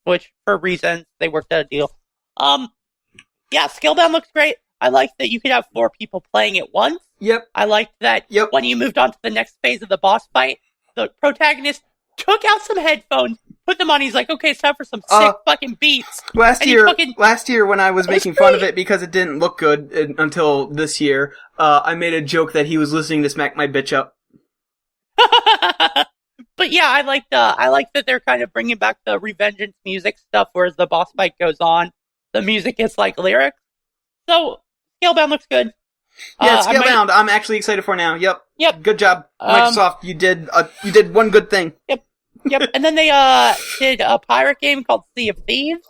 Which, for reasons, they worked out a deal. Yeah, Scalebound looks great. I like that you could have 4 people playing at once. Yep. I liked that when you moved on to the next phase of the boss fight, the protagonist took out some headphones, put them on, he's like, okay, it's time for some sick fucking beats. Last year when I was making fun of it because it didn't look good until this year, I made a joke that he was listening to Smack My Bitch Up. But yeah, I like that they're kind of bringing back the Revengeance music stuff, whereas the boss fight goes on, the music is like lyrics. So, Scalebound looks good. Yeah, Scalebound, I'm actually excited for now. Yep. Good job, Microsoft. You did one good thing. Yep. And then they did a pirate game called Sea of Thieves.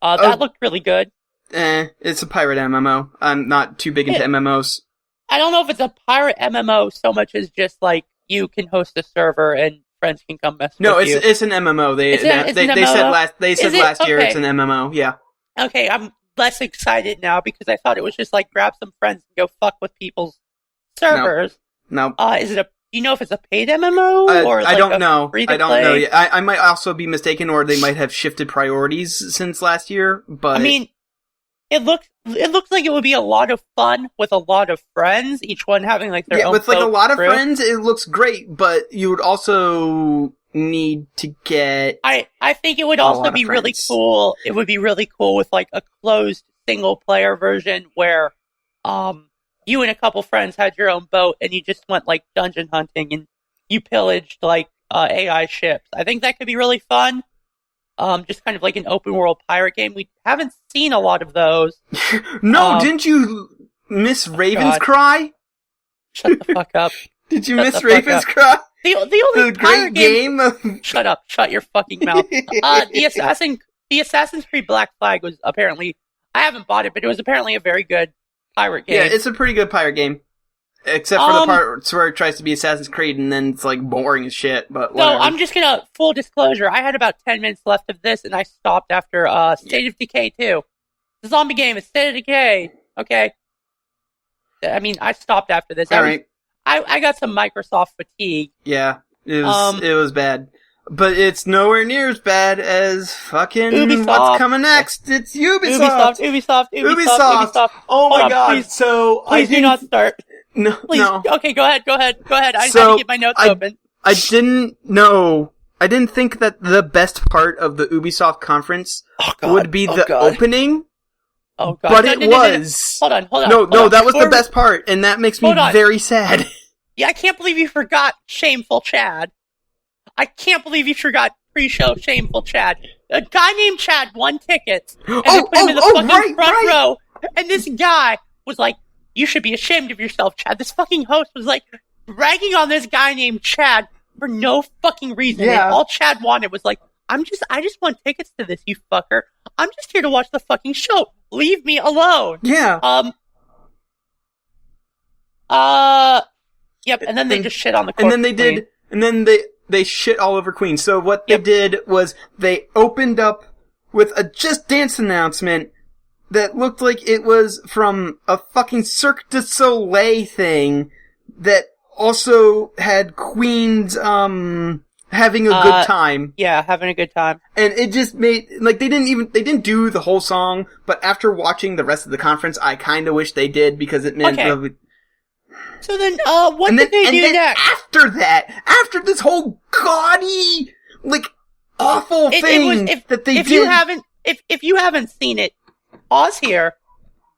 That looked really good. It's a pirate MMO. I'm not too big into MMOs. I don't know if it's a pirate MMO so much as just like you can host a server and friends can come mess with you. No, it's an MMO. They said last year it's an MMO. Yeah. Okay, I'm less excited now because I thought it was just like grab some friends and go fuck with people's servers. No. Is it you know if it's a paid MMO or I don't know. I don't know yet. I might also be mistaken, or they might have shifted priorities since last year. But I mean, it looks like it would be a lot of fun with a lot of friends, each one having like their own. With like a lot of friends, it looks great. But you would also need to get. I think it would also be really cool. It would be really cool with like a closed single player version where, you and a couple friends had your own boat and you just went like dungeon hunting and you pillaged like AI ships. I think that could be really fun. Just kind of like an open world pirate game. We haven't seen a lot of those. No, didn't you miss Raven's Cry? Shut the fuck up. Did you miss Raven's Cry? The only great game. Shut up. Shut your fucking mouth. The Assassin's Creed Black Flag was apparently, I haven't bought it, but it was apparently a very good pirate game. Yeah, it's a pretty good pirate game. Except for the parts where it tries to be Assassin's Creed and then it's like boring as shit, but whatever. No, I'm just gonna, full disclosure, I had about 10 minutes left of this and I stopped after State of Decay 2. The zombie game is State of Decay, okay? I mean, I stopped after this. Alright. I got some Microsoft fatigue. Yeah, it was bad. But it's nowhere near as bad as fucking Ubisoft. What's coming next. It's Ubisoft. Ubisoft. Oh my god. Please, so please do not start. No, Please. no. Okay, go ahead. I had So, to get my notes open. I didn't think that the best part of the Ubisoft conference would be the opening. Oh god. But it was. Hold on. No, that was the best part, and that makes me very sad. Yeah, I can't believe you forgot Shameful Chad. I can't believe you forgot pre-show Shameful Chad. A guy named Chad won tickets, and they put him in the fucking front row, and this guy was like, you should be ashamed of yourself, Chad. This fucking host was like, bragging on this guy named Chad for no fucking reason. Yeah. And all Chad wanted was like, I just want tickets to this, you fucker. I'm just here to watch the fucking show. Leave me alone. Yeah. Yep, and then they just shit on the corpse. And then they shit all over Queen. So what they did was they opened up with a Just Dance announcement that looked like it was from a fucking Cirque du Soleil thing that also had Queen's, having a good time. Yeah, having a good time. And it just made, like, they didn't do the whole song, but after watching the rest of the conference, I kinda wish they did, because it meant So then, what did they do next? After this whole gaudy, like, awful thing that they did. If you haven't seen it, pause here,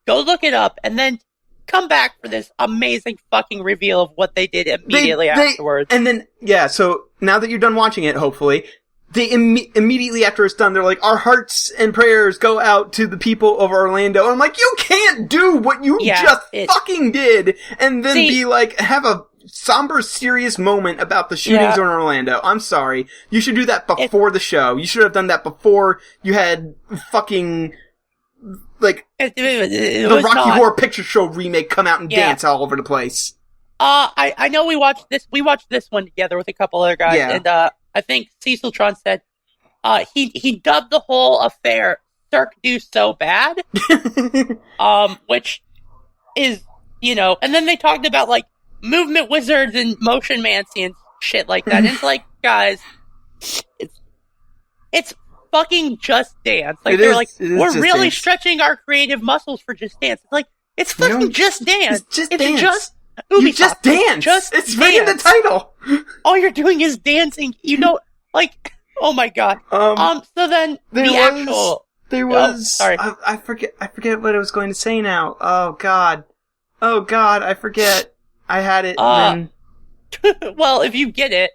go look it up, and then come back for this amazing fucking reveal of what they did immediately afterwards. And then, so now that you're done watching it, hopefully, they immediately after it's done, they're like, our hearts and prayers go out to the people of Orlando. And I'm like, you can't do what you fucking did and then be like, have a somber, serious moment about the shootings in Orlando. I'm sorry. You should do that before the show. You should have done that before you had fucking, like, the Rocky Horror Picture Show remake come out and dance all over the place. I know we watched this one together with a couple other guys, and I think Cecil Tron said he dubbed the whole affair Cirque du So Bad, which is, and then they talked about like movement wizards and motion mancy and shit like that. And it's like, guys, it's fucking Just Dance. Like they're like, we're really stretching our creative muscles for Just Dance. It's like, it's fucking Just Dance. It's Just Dance. UBISOFT. You just dance. It's right in the title. All you're doing is dancing. Like, oh my god. So then there was. Sorry, I forget what I was going to say now. Oh god, I forget. I had it. Well, if you get it,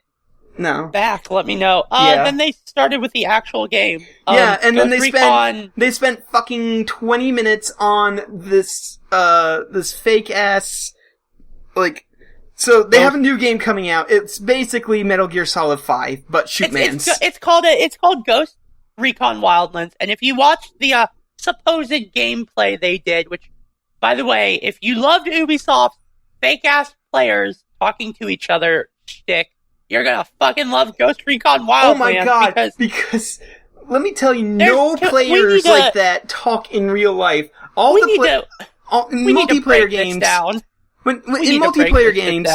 back, let me know. Then they started with the actual game. And then they spent fucking 20 minutes on this fake ass. Like, so they have a new game coming out. It's basically Metal Gear Solid 5, but shootmans. It's called Ghost Recon Wildlands, and if you watch the supposed gameplay they did, which, by the way, if you loved Ubisoft's fake ass players talking to each other shtick, you're gonna fucking love Ghost Recon Wildlands. Oh my god! Because let me tell you, no players like that talk in real life. Multiplayer games. When in multiplayer games,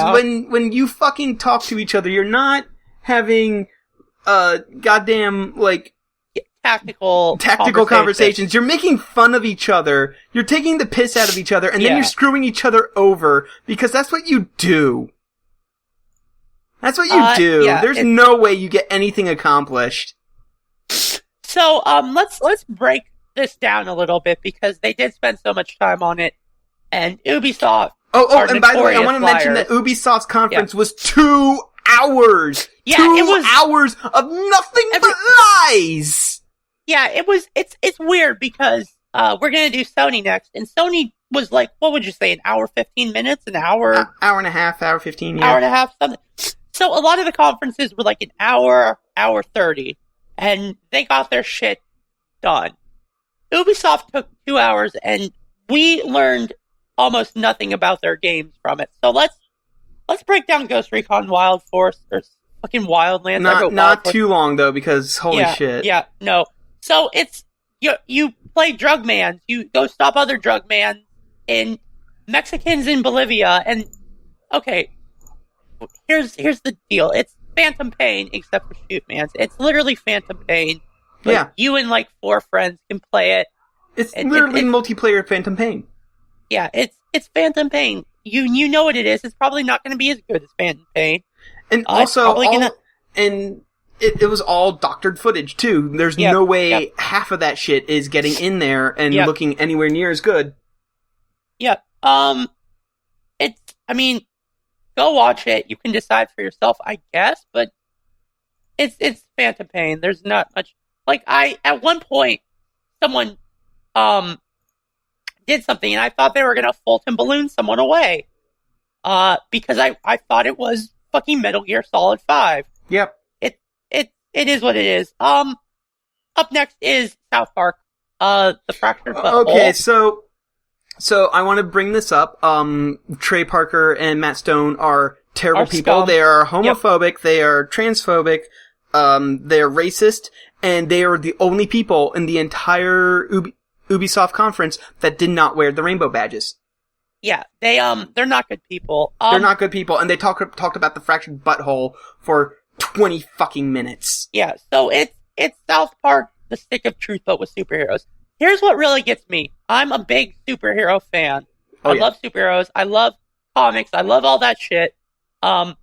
when you fucking talk to each other, you're not having goddamn like tactical conversations. You're making fun of each other. You're taking the piss out of each other, and then you're screwing each other over because that's what you do. That's what you do. There's no way you get anything accomplished. So let's break this down a little bit because they did spend so much time on it, and Ubisoft. And by the way, I want to mention that Ubisoft's conference was 2 hours. Yeah, 2 hours of nothing but lies. Yeah, it's weird because we're gonna do Sony next, and Sony was like, what would you say, an hour 15 minutes, an hour, hour and a half, hour 15, hour and a half, something. So a lot of the conferences were like an hour 30, and they got their shit done. Ubisoft took 2 hours, and we learned almost nothing about their games from it. So let's break down Ghost Recon Wild Force or fucking Wildlands. Not too long though, because holy shit. Yeah, no. So it's you play drug mans. You go stop other drug mans in Mexicans in Bolivia, and okay, here's the deal. It's Phantom Pain except for shootmans. It's literally Phantom Pain. Like, you and like 4 friends can play it. It's literally multiplayer Phantom Pain. Yeah, it's Phantom Pain. you know what it is. It's probably not going to be as good as Phantom Pain. And also, it was all doctored footage, too. There's no way half of that shit is getting in there and looking anywhere near as good. Yep. Go watch it. You can decide for yourself, I guess, but it's Phantom Pain. There's not much. Like, at one point, someone, did something and I thought they were going to Fulton balloon someone away. Because I thought it was fucking Metal Gear Solid 5. Yep. It is what it is. Up next is South Park, The Fractured Butthole. Okay, so I want to bring this up. Trey Parker and Matt Stone are terrible people. Scum. They are homophobic. They are transphobic. They are racist, and they are the only people in the entire Ubisoft conference that did not wear the rainbow badges. Yeah, they're not good people. They're not good people, and they talked about the fractured butthole for 20 fucking minutes. Yeah, so it's South Park, the stick of truth, but with superheroes. Here's what really gets me. I'm a big superhero fan. I love superheroes. I love comics. I love all that shit. And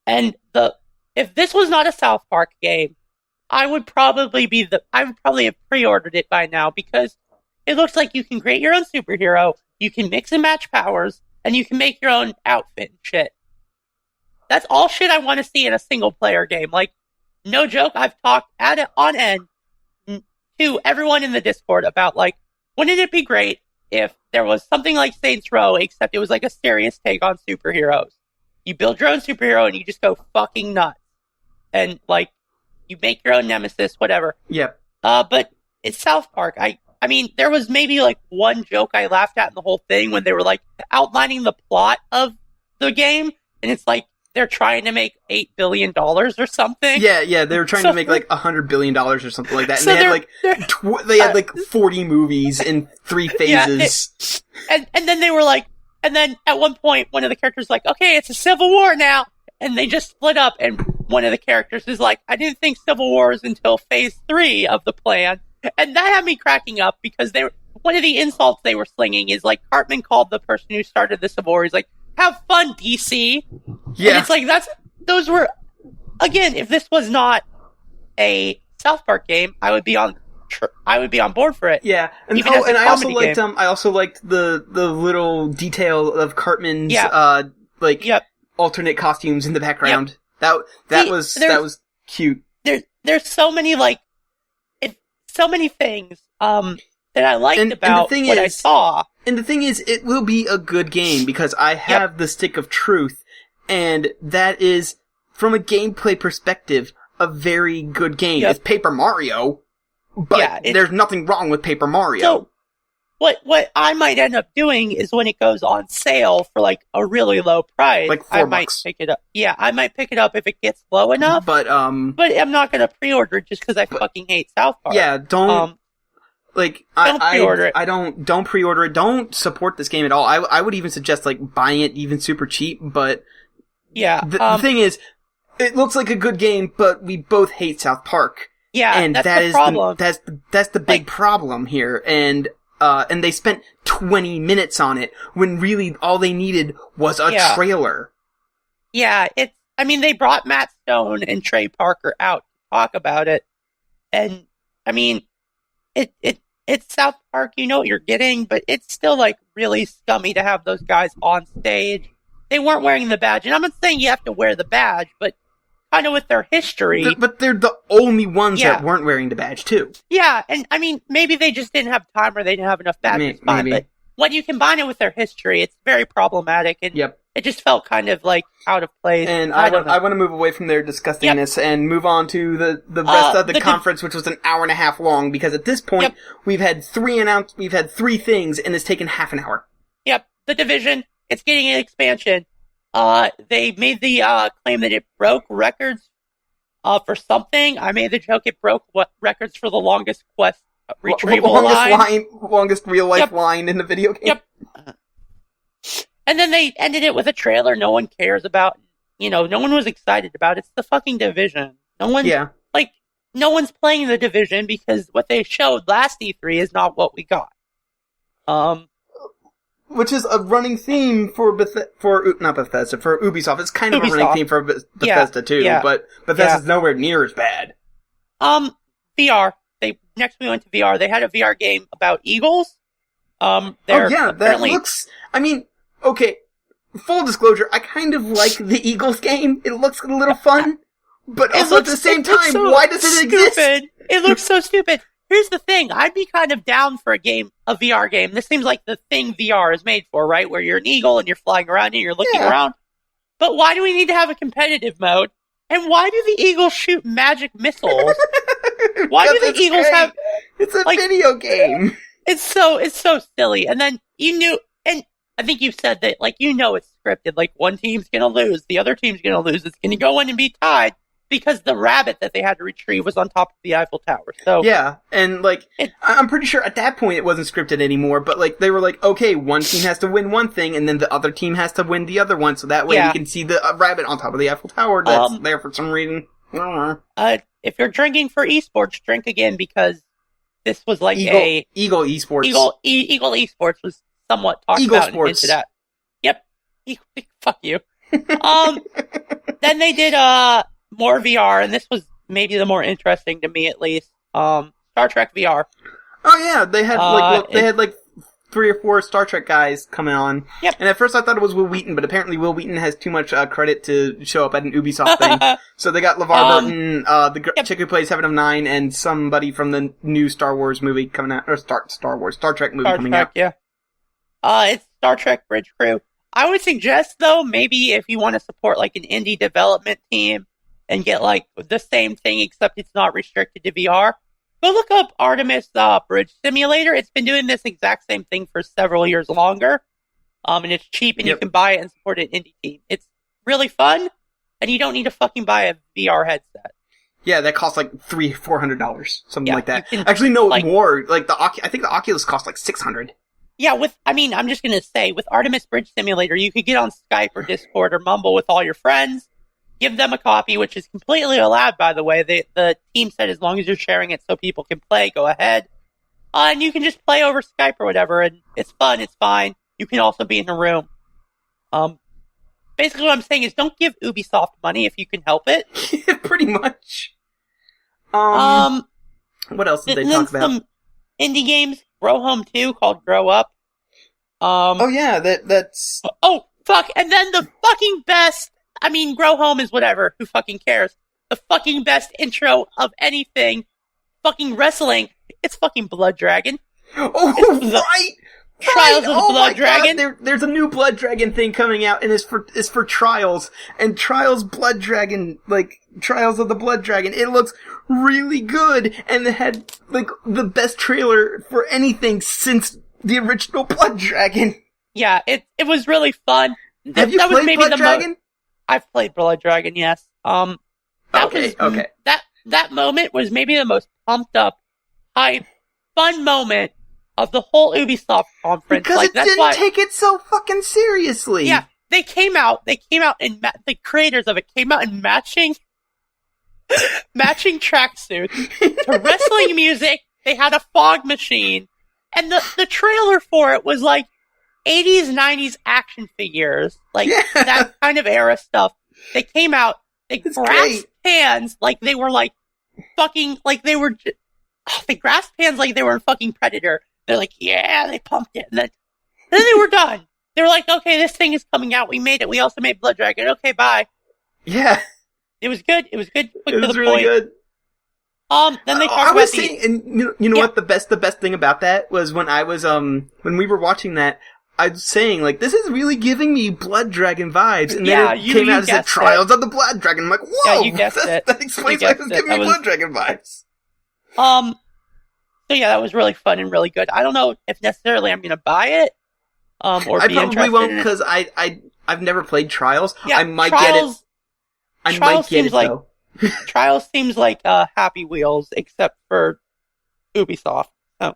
if this was not a South Park game, I would probably have pre-ordered it by now, because it looks like you can create your own superhero, you can mix and match powers, and you can make your own outfit and shit. That's all shit I want to see in a single player game. Like, no joke, I've talked on end to everyone in the Discord about, like, wouldn't it be great if there was something like Saints Row, except it was like a serious take on superheroes. You build your own superhero and you just go fucking nuts. And, like, you make your own nemesis, whatever. Yep. But it's South Park. I mean, there was maybe, like, one joke I laughed at in the whole thing when they were, like, outlining the plot of the game, and it's like, they're trying to make $8 billion or something. Yeah, they were trying to make like $100 billion or something like that. And so they had like 40 movies in 3 phases. Yeah, and then they were like, and then at one point, one of the characters was like, okay, it's a civil war now. And they just split up, and one of the characters is like, I didn't think civil war was until phase 3 of the plan. And that had me cracking up, because one of the insults they were slinging is like, Cartman called the person who started the civil war, he's like, have fun, DC. Yeah. And it's like, those were, again, if this was not a South Park game, I would be on board for it. Yeah. And I also liked the little detail of Cartman's, alternate costumes in the background. Yep. That was cute. There's so many, so many things, that I liked about what I saw. And the thing is, it will be a good game, because I have the stick of truth, and that is, from a gameplay perspective, a very good game. It's Paper Mario, but there's nothing wrong with Paper Mario. So, what I might end up doing is, when it goes on sale for, like, a really low price, like $4. I might pick it up. Yeah, I might pick it up if it gets low enough. But I'm not gonna pre-order it just because I fucking hate South Park. Yeah, don't... don't pre-order it. Don't pre-order it. Don't support this game at all. I would even suggest, like, buying it even super cheap, but... Yeah. The thing is, it looks like a good game, but we both hate South Park. Yeah, and that's the problem. That's the big problem here, and they spent 20 minutes on it, when really all they needed was a trailer. Yeah, they brought Matt Stone and Trey Parker out to talk about it, and, it's South Park, you know what you're getting, but it's still, like, really scummy to have those guys on stage. They weren't wearing the badge, and I'm not saying you have to wear the badge, but kind of with their history. But they're the only ones that weren't wearing the badge, too. Yeah, and, maybe they just didn't have time, or they didn't have enough badges. Maybe. But when you combine it with their history, it's very problematic, and it just felt kind of, like, out of place. And I want to move away from their disgustingness and move on to the rest of the conference, which was an hour and a half long, because at this point, we've had 3 things, and it's taken half an hour. Yep, The Division, it's getting an expansion. They made the claim that it broke records for something. I made the joke it broke records for the longest quest retrieval longest real life line in the video game. Yep. And then they ended it with a trailer no one cares about. No one was excited about. It's the fucking Division. No one's playing the Division, because what they showed last E3 is not what we got. which is a running theme for not Bethesda, for Ubisoft. It's kind of a running theme for Bethesda too, but Bethesda's nowhere near as bad. VR. Next we went to VR. They had a VR game about eagles. That looks... I mean, okay, full disclosure, I kind of like the Eagles game. It looks a little fun, but also at the same time, why does it exist? It looks so stupid. Here's the thing, I'd be kind of down for a VR game. This seems like the thing VR is made for, right? Where you're an eagle and you're flying around and you're looking around. But why do we need to have a competitive mode? And why do the eagles shoot magic missiles? Why do the eagles have... It's a video game. It's so silly. And then and I think you said that, it's scripted. Like, one team's gonna lose, the other team's gonna lose. It's gonna go in and be tied because the rabbit that they had to retrieve was on top of the Eiffel Tower. So yeah, and I'm pretty sure at that point it wasn't scripted anymore. But they were like, okay, one team has to win one thing, and then the other team has to win the other one, so that way we can see the rabbit on top of the Eiffel Tower that's there for some reason. If you're drinking for esports, drink again, because this was like Eagle Esports. Eagle Esports was somewhat talked Eagle about Sports. into that. Yep. Fuck you. Then they did more VR, and this was maybe the more interesting to me, at least. Star Trek VR. Oh yeah, they had 3 or 4 Star Trek guys coming on. Yep. And at first I thought it was Will Wheaton, but apparently Will Wheaton has too much credit to show up at an Ubisoft thing. So they got LeVar Burton, the chick who plays Heaven of Nine, and somebody from the new Star Wars movie coming out, or Star Trek movie coming out. Yeah. It's Star Trek Bridge Crew. I would suggest, though, maybe if you want to support an indie development team and get the same thing, except it's not restricted to VR, go look up Artemis Bridge Simulator. It's been doing this exact same thing for several years longer. And it's cheap, and you can buy it and support an indie team. It's really fun, and you don't need to fucking buy a VR headset. Yeah, that costs $300-$400, something like that. Actually, no, more. I think the Oculus costs $600. Yeah, I'm just gonna say, with Artemis Bridge Simulator, you could get on Skype or Discord or Mumble with all your friends, give them a copy, which is completely allowed, by the way. The team said as long as you're sharing it so people can play, go ahead. And you can just play over Skype or whatever, and it's fun, it's fine. You can also be in a room. Basically what I'm saying is don't give Ubisoft money if you can help it. Yeah, pretty much. What else did they talk about? Some indie games. Grow Home 2 called Grow Up. That's... Oh, fuck, and then the fucking best... Grow Home is whatever. Who fucking cares? The fucking best intro of anything. Fucking wrestling. It's fucking Blood Dragon. Oh, right! Trials of the Blood Dragon. God, there's a new Blood Dragon thing coming out, and it's for Trials. And Trials Blood Dragon, Trials of the Blood Dragon, it looks really good, and it had, the best trailer for anything since the original Blood Dragon. Yeah, it was really fun. Have you played Blood Dragon? I've played Blood Dragon, yes. Okay. That moment was maybe the most pumped up, hype, fun moment of the whole Ubisoft conference. Because it didn't take it so fucking seriously. Yeah, they came out and the creators of it came out in matching tracksuits to wrestling music. They had a fog machine, and the trailer for it was 80s, 90s action figures, that kind of era stuff. They came out, they grasped hands they were they grasped hands like they were in fucking Predator. They're yeah, they pumped it, and then they were done. They were okay, this thing is coming out, we made it, we also made Blood Dragon, okay, bye. Yeah. It was good, quick it to was the really point. Good. Then they talked about saying, and you know what, the best thing about that was when I was, when we were watching that, I was saying, this is really giving me Blood Dragon vibes, and then it came out as the Trials of the Blood Dragon. I'm like, whoa! Yeah, you guessed it. That explains why it was giving me Blood Dragon vibes. So yeah, that was really fun and really good. I don't know if necessarily I'm gonna buy it, or I be probably won't, because I've never played Trials. Yeah, I might get it. I might get it, though. Trials seems like Happy Wheels, except for Ubisoft. So,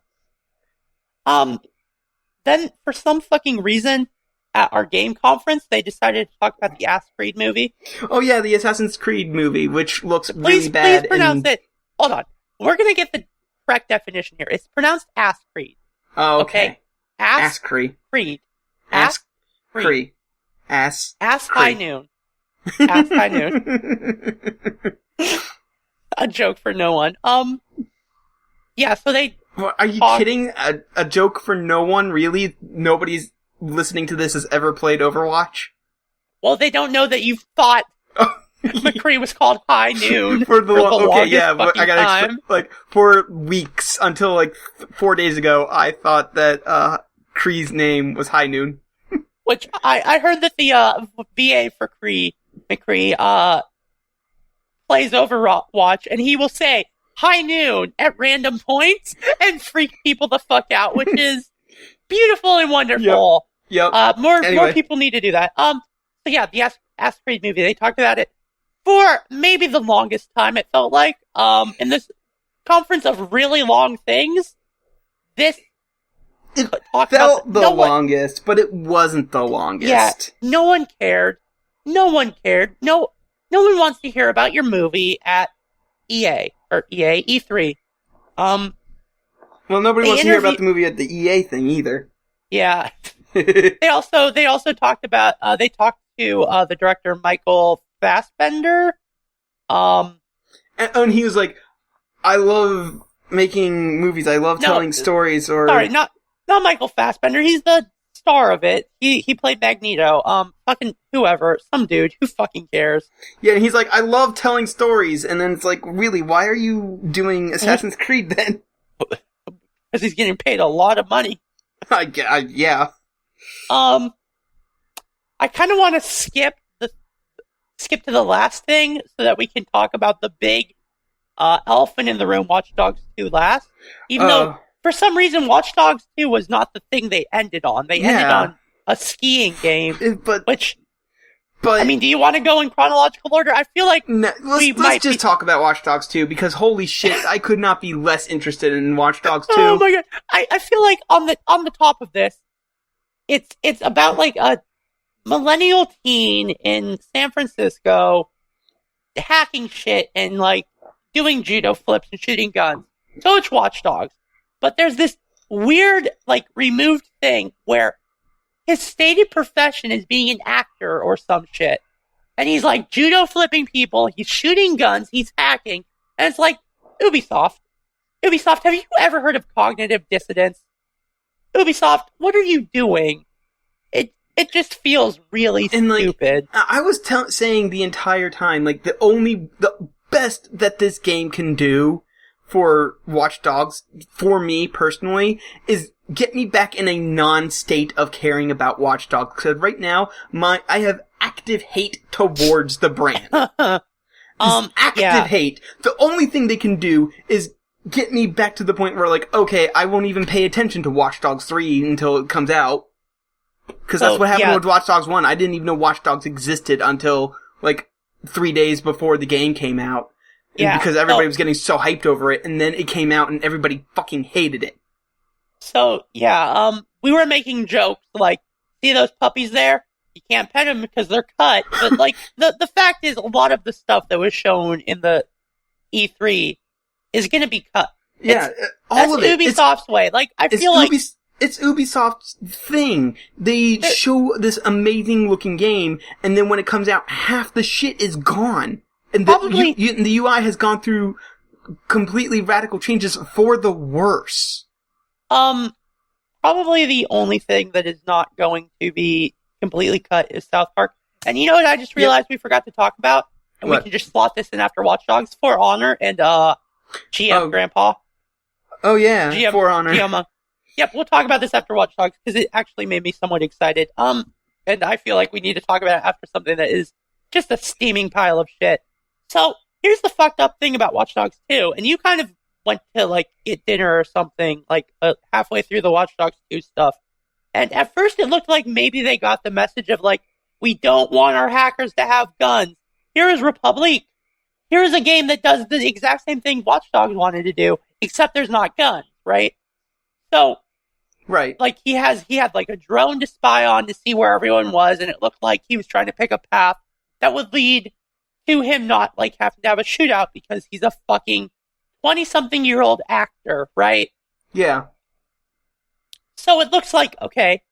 then for some fucking reason, at our game conference, they decided to talk about the Assassin's Creed movie. Oh yeah, the Assassin's Creed movie, which looks really bad. Please pronounce it. Hold on, we're gonna get the correct definition here. It's pronounced Assassin's Creed. Oh, okay. Assassin's Creed. Ask Cree. Ask High Noon. Ask High Noon. A joke for no one. Yeah, so they... What, are you kidding? A joke for no one? Really? Nobody's listening to this has ever played Overwatch? Well, they don't know that you thought McCree was called High Noon for the longest but I gotta time. for weeks until 4 days ago, I thought that Cree's name was High Noon. Which I heard that the VA for McCree plays Overwatch, and he will say High Noon at random points and freak people the fuck out, which is beautiful and wonderful. Yep. More people need to do that. So yeah, the Ask Creed movie, they talked about it for maybe the longest time, it felt like. In this conference of really long things, it felt the longest, but it wasn't the longest. Yeah, no one cared. No one one wants to hear about your movie at E3. Well, nobody wants to hear about the movie at the EA thing either. Yeah. They also talked about, they talked to the director Michael Fassbender. And he was like, I love making movies, I love telling stories, or... Sorry, not Michael Fassbender, he's the star of it. He played Magneto. Fucking whoever, some dude, who fucking cares? Yeah, and he's like, I love telling stories, and then it's like, really, why are you doing Assassin's Creed then? Because he's getting paid a lot of money. Yeah. I kind of want to skip to the last thing so that we can talk about the big elephant in the room, Watch Dogs 2 last. Even though, for some reason, Watch Dogs 2 was not the thing they ended on. They ended on a skiing game, But I mean, do you want to go in chronological order? I feel like let's just talk about Watch Dogs 2, because holy shit, I could not be less interested in Watch Dogs 2. Oh my god. I feel like on the top of this, it's about like a millennial teen in San Francisco hacking shit and like doing judo flips and shooting guns. So it's Watch Dogs. But there's this weird, like, removed thing where his stated profession is being an actor or some shit. And he's like judo flipping people, he's shooting guns, he's hacking, and it's like, Ubisoft, have you ever heard of cognitive dissonance? Ubisoft, what are you doing? It just feels really stupid. I was saying the entire time, like, the best that this game can do for Watch Dogs, for me personally, is get me back in a non-state of caring about Watch Dogs. Because right now, I have active hate towards the brand. Hate. The only thing they can do is get me back to the point where, like, okay, I won't even pay attention to Watch Dogs 3 until it comes out. Because that's what happened with Watch Dogs 1. I didn't even know Watch Dogs existed until, like, 3 days before the game came out. Yeah. Because everybody was getting so hyped over it, and then it came out and everybody fucking hated it. So, yeah, we were making jokes, like, see those puppies there? You can't pet them because they're cut. But, like, the fact is, a lot of the stuff that was shown in the E3 is gonna be cut. Yeah, all of it. That's Ubisoft's way. Like, I feel like... It's Ubisoft's thing. They show this amazing looking game, and then when it comes out, half the shit is gone. And the UI has gone through completely radical changes for the worse. Probably the only thing that is not going to be completely cut is South Park. And you know what I just realized we forgot to talk about? And we can just slot this in after Watch Dogs. For Honor and, GM Grandpa. Oh yeah, For Honor. GM, yep, we'll talk about this after Watch Dogs, because it actually made me somewhat excited. And I feel like we need to talk about it after something that is just a steaming pile of shit. So, here's the fucked up thing about Watch Dogs 2, and you kind of went to, like, get dinner or something, like, halfway through the Watch Dogs 2 stuff, and at first it looked like maybe they got the message of, like, we don't want our hackers to have guns. Here is Republic. Here is a game that does the exact same thing Watch Dogs wanted to do, except there's not guns, right? So, right. Like, he had, like, a drone to spy on to see where everyone was, and it looked like he was trying to pick a path that would lead to him not, like, having to have a shootout because he's a fucking 20-something-year-old actor, right? Yeah. So it looks like, okay,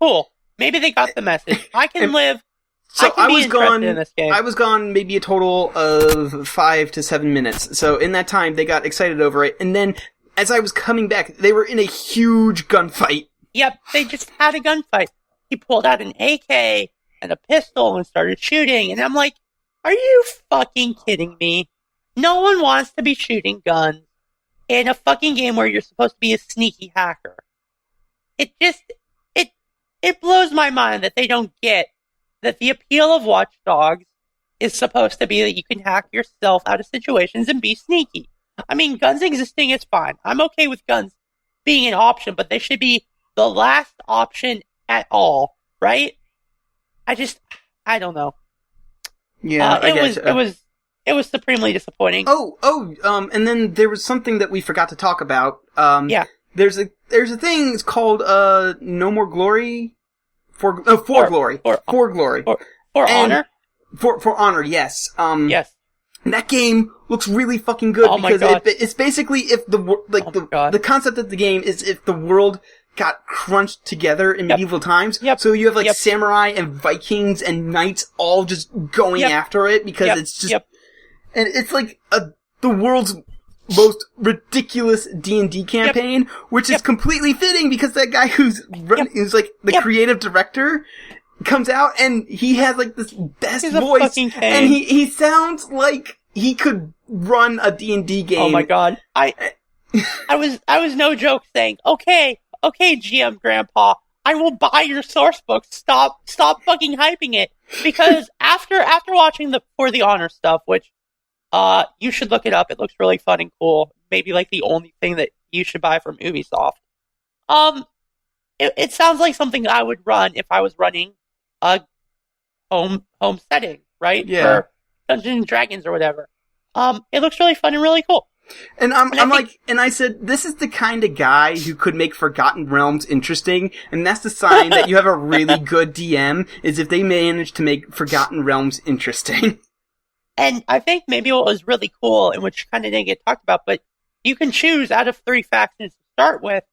cool. Maybe they got the message. I can live. So I was gone. In this game. I was gone maybe a total of 5 to 7 minutes. So in that time, they got excited over it, and then as I was coming back, they were in a huge gunfight. Yep, they just had a gunfight. He pulled out an AK and a pistol and started shooting, and I'm like, are you fucking kidding me? No one wants to be shooting guns in a fucking game where you're supposed to be a sneaky hacker. It blows my mind that they don't get that the appeal of Watch Dogs is supposed to be that you can hack yourself out of situations and be sneaky. I mean, guns existing is fine. I'm okay with guns being an option, but they should be the last option at all, right? I don't know. Yeah, it was supremely disappointing. And then there was something that we forgot to talk about. Yeah. There's a thing, it's called, No More Glory? For Glory. For Glory. For Honor? For Honor, yes. Yes. And that game looks really fucking good because it's basically if the concept of the game is if the world got crunched together in medieval times. Yep. So you have samurai and Vikings and knights all just going after it because it's just, and it's like the world's most ridiculous D&D campaign, which is completely fitting because that guy who's like the creative director comes out and he has like this best voice and he sounds like he could run a D&D game. Oh my god. I was no joke saying, okay, GM Grandpa, I will buy your source book. Stop fucking hyping it. Because after watching the For the Honor stuff, which you should look it up. It looks really fun and cool. Maybe like the only thing that you should buy from Ubisoft. It sounds like something I would run if I was running a home setting, right? Yeah. For Dungeons and Dragons or whatever. It looks really fun and really cool. And I said, this is the kind of guy who could make Forgotten Realms interesting, and that's the sign that you have a really good DM, is if they manage to make Forgotten Realms interesting. And I think maybe what was really cool, and which kind of didn't get talked about, but you can choose out of 3 factions to start with,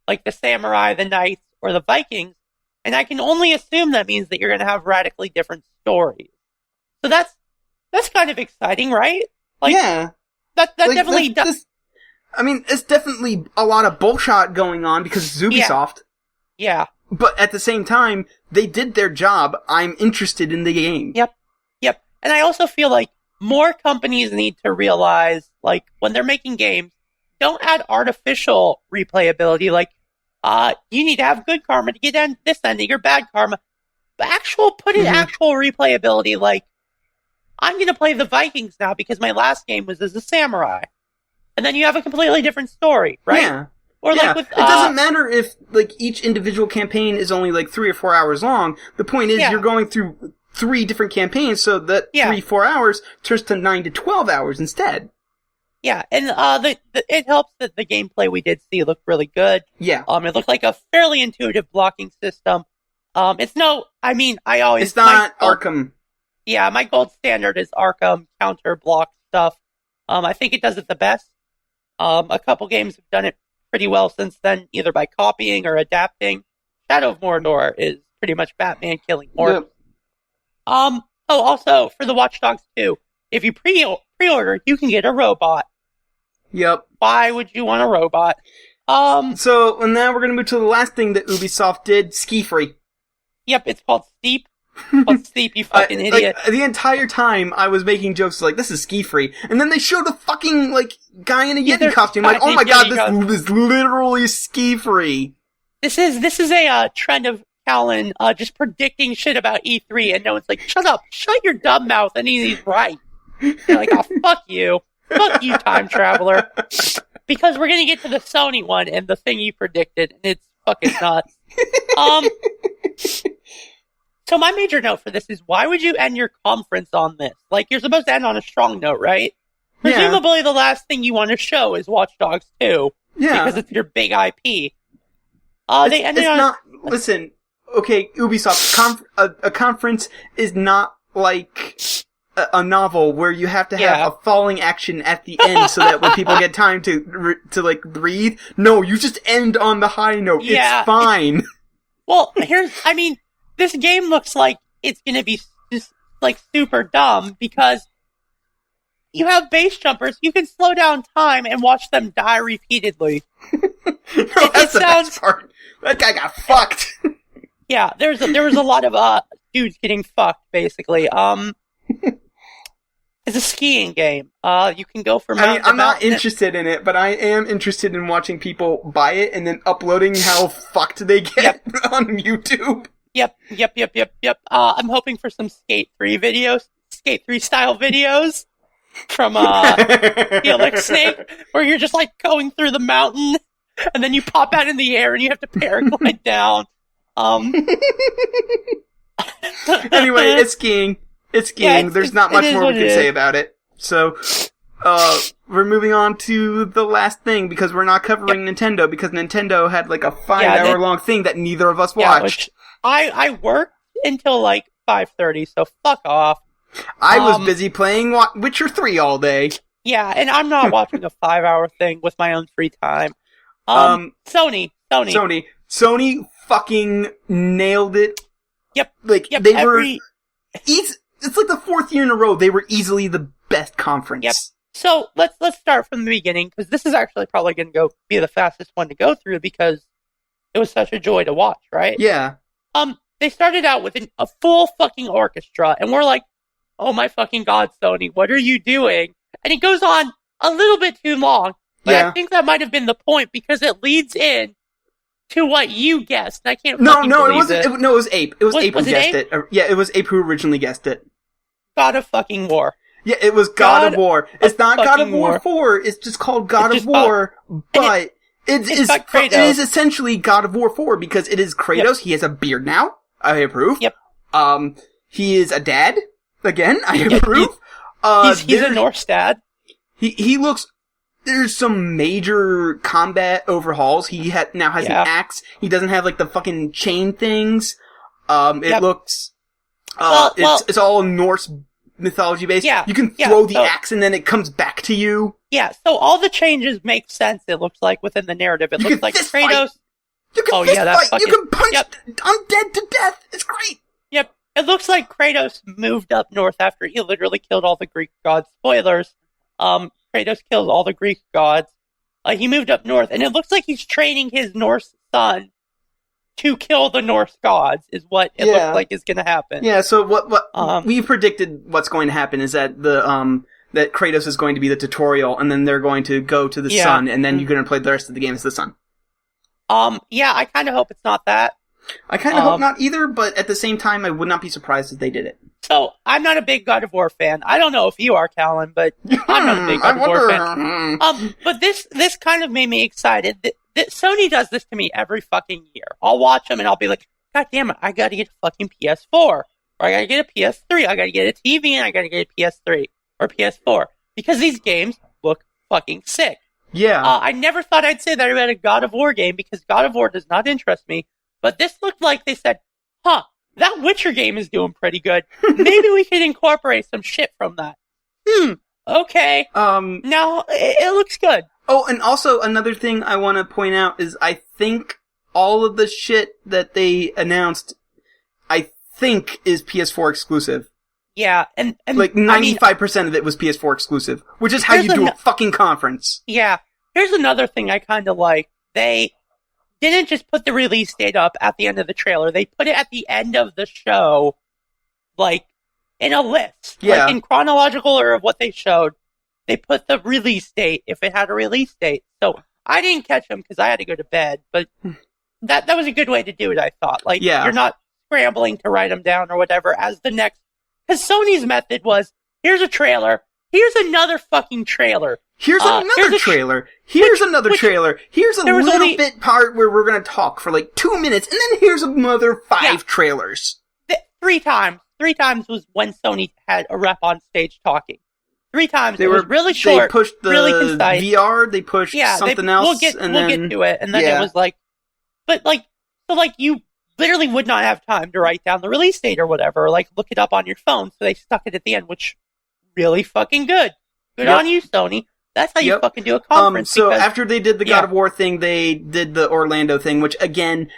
like the Samurai, the Knights, or the Vikings, and I can only assume that means that you're going to have radically different stories. So that's kind of exciting, right? Like, yeah. That definitely does. I mean, it's definitely a lot of bullshit going on because it's Ubisoft. Yeah. But at the same time, they did their job. I'm interested in the game. Yep. And I also feel like more companies need to realize, like, when they're making games, don't add artificial replayability. Like, you need to have good karma to get this ending or bad karma. But put in actual replayability. Like, I'm going to play the Vikings now because my last game was as a samurai. And then you have a completely different story, right? Yeah. Or like with, it doesn't matter if, like, each individual campaign is only, like, 3 or 4 hours long. The point is you're going through 3 different campaigns, so that 3-4 hours turns to 9 to 12 hours instead. Yeah, and it helps that the gameplay we did see looked really good. Yeah. It looked like a fairly intuitive blocking system. It's not Arkham. Yeah, my gold standard is Arkham counter block stuff. I think it does it the best. A couple games have done it pretty well since then, either by copying or adapting. Shadow of Mordor is pretty much Batman killing orcs. Yep. Also, for the Watch Dogs 2, if you pre-order, you can get a robot. Yep. Why would you want a robot? So, and now we're gonna move to the last thing that Ubisoft did, Ski Free. Yep, it's called Steep. Steep, you fucking idiot. Like, the entire time I was making jokes like, this is Ski Free, and then they showed a fucking, like, guy in a Yeti costume, like, oh my god, this is literally Ski Free. This is a trend of Callan just predicting shit about E3, and no one's like, shut up, shut your dumb mouth, and he's right. You're like, oh, fuck you, time traveler. Because we're gonna get to the Sony one, and the thing you predicted, and it's fucking nuts. So my major note for this is, why would you end your conference on this? Like, you're supposed to end on a strong note, right? Yeah. Presumably the last thing you want to show is Watch Dogs 2. Yeah. Because it's your big IP. They ended on... Listen, okay, Ubisoft, a conference is not like a novel where you have to have a falling action at the end so that when people get time to like, breathe. No, you just end on the high note. Yeah, it's fine. Well, this game looks like it's going to be just like super dumb because you have base jumpers. You can slow down time and watch them die repeatedly. That's the best part. That guy got fucked. Yeah, there was a lot of dudes getting fucked basically. It's a skiing game. You can go from mountain I'm not interested in it, but I am interested in watching people buy it and then uploading how fucked they get on YouTube. Yep. I'm hoping for some Skate 3 style videos from Felix Snake, where you're just like going through the mountain and then you pop out in the air and you have to paraglide down. Anyway, it's skiing. There's not much more we can say about it. So, we're moving on to the last thing because we're not covering Nintendo because Nintendo had like a 5-hour long thing that neither of us watched. Which I worked until like 5:30, so fuck off. I was busy playing Witcher 3 all day. Yeah, and I'm not watching a 5-hour thing with my own free time. Sony fucking nailed it. Yep. They were. It's like the 4th year in a row they were easily the best conference. Yep. So let's start from the beginning because this is actually probably going to be the fastest one to go through because it was such a joy to watch, right? Yeah. They started out with a full fucking orchestra, and we're like, "Oh my fucking god, Sony, what are you doing?" And it goes on a little bit too long, but I think that might have been the point because it leads in to what you guessed. I can't. No, it wasn't. It was Ape. It was Ape who guessed it. Yeah, it was Ape who originally guessed it. God of fucking War. Yeah, it was God of War. It's not God of War 4. It's just called God of War, but it is essentially God of War 4 because it is Kratos. Yep. He has a beard now. I approve. Yep. He is a dad. Again, I approve. He's a Norse dad. He looks. There's some major combat overhauls. He now has an axe. He doesn't have like the fucking chain things. It looks. It's all Norse mythology based. Yeah. You can throw the axe and then it comes back to you. Yeah. So all the changes make sense. It looks like within the narrative. It looks like Kratos. You can fist fight. You can punch undead to death. It's great. Yep. It looks like Kratos moved up north after he literally killed all the Greek gods. Spoilers. Kratos kills all the Greek gods. He moved up north, and it looks like he's training his Norse son to kill the Norse gods, is what it looks like is going to happen. Yeah, so what we've predicted what's going to happen is that that Kratos is going to be the tutorial, and then they're going to go to the sun, and then you're going to play the rest of the game as the sun. Yeah, I kind of hope it's not that. I kind of hope not either, but at the same time, I would not be surprised if they did it. So, I'm not a big God of War fan. I don't know if you are, Callan, but I'm not a big God of War fan. But this kind of made me excited. Sony does this to me every fucking year. I'll watch them and I'll be like, God damn it, I gotta get a fucking PS4. Or I gotta get a PS3. I gotta get a TV and I gotta get a PS3 or PS4. Because these games look fucking sick. Yeah. I never thought I'd say that about a God of War game because God of War does not interest me. But this looked like they said, that Witcher game is doing pretty good. Maybe we could incorporate some shit from that. Okay. Now, it looks good. Oh, and also another thing I want to point out is I think all of the shit that they announced, I think is PS4 exclusive. Yeah, and like 95% of it was PS4 exclusive, which is how you do a fucking conference. Yeah. Here's another thing I kind of like. They didn't just put the release date up at the end of the trailer. They put it at the end of the show, like, in a list. Yeah. Like, in chronological order of what they showed, they put the release date, if it had a release date. So, I didn't catch them because I had to go to bed, but that was a good way to do it, I thought. Like, you're not scrambling to write them down or whatever as the next... Because Sony's method was, here's a trailer, here's another fucking trailer. Here's another trailer. Here's another trailer. Here's a little bit part where we're going to talk for like 2 minutes, and then here's another 5 trailers. 3 times. 3 times was when Sony had a rep on stage talking. 3 times. It was really short, they pushed the really concise. VR, they pushed something else, we'll get to it, and then it was like, but like, so like you literally would not have time to write down the release date or whatever, or like look it up on your phone, so they stuck it at the end, which really fucking good. Good on you, Sony. That's how you fucking do a conference. So after they did the God of War thing, they did the Orlando thing, which again,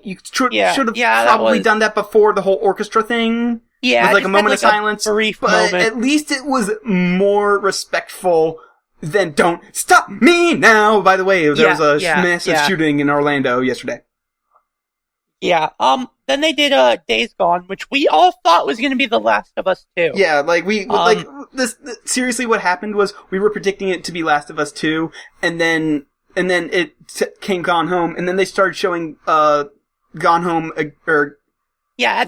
you should have probably done that before the whole orchestra thing. Yeah, with like a moment of silence. Brief but moment. At least it was more respectful than "Don't Stop Me Now." By the way, there was a massive shooting in Orlando yesterday. Yeah. Then they did Days Gone, which we all thought was going to be The Last of Us 2. Yeah, seriously, what happened was we were predicting it to be Last of Us 2, and then it came Gone Home, and then they started showing Gone Home at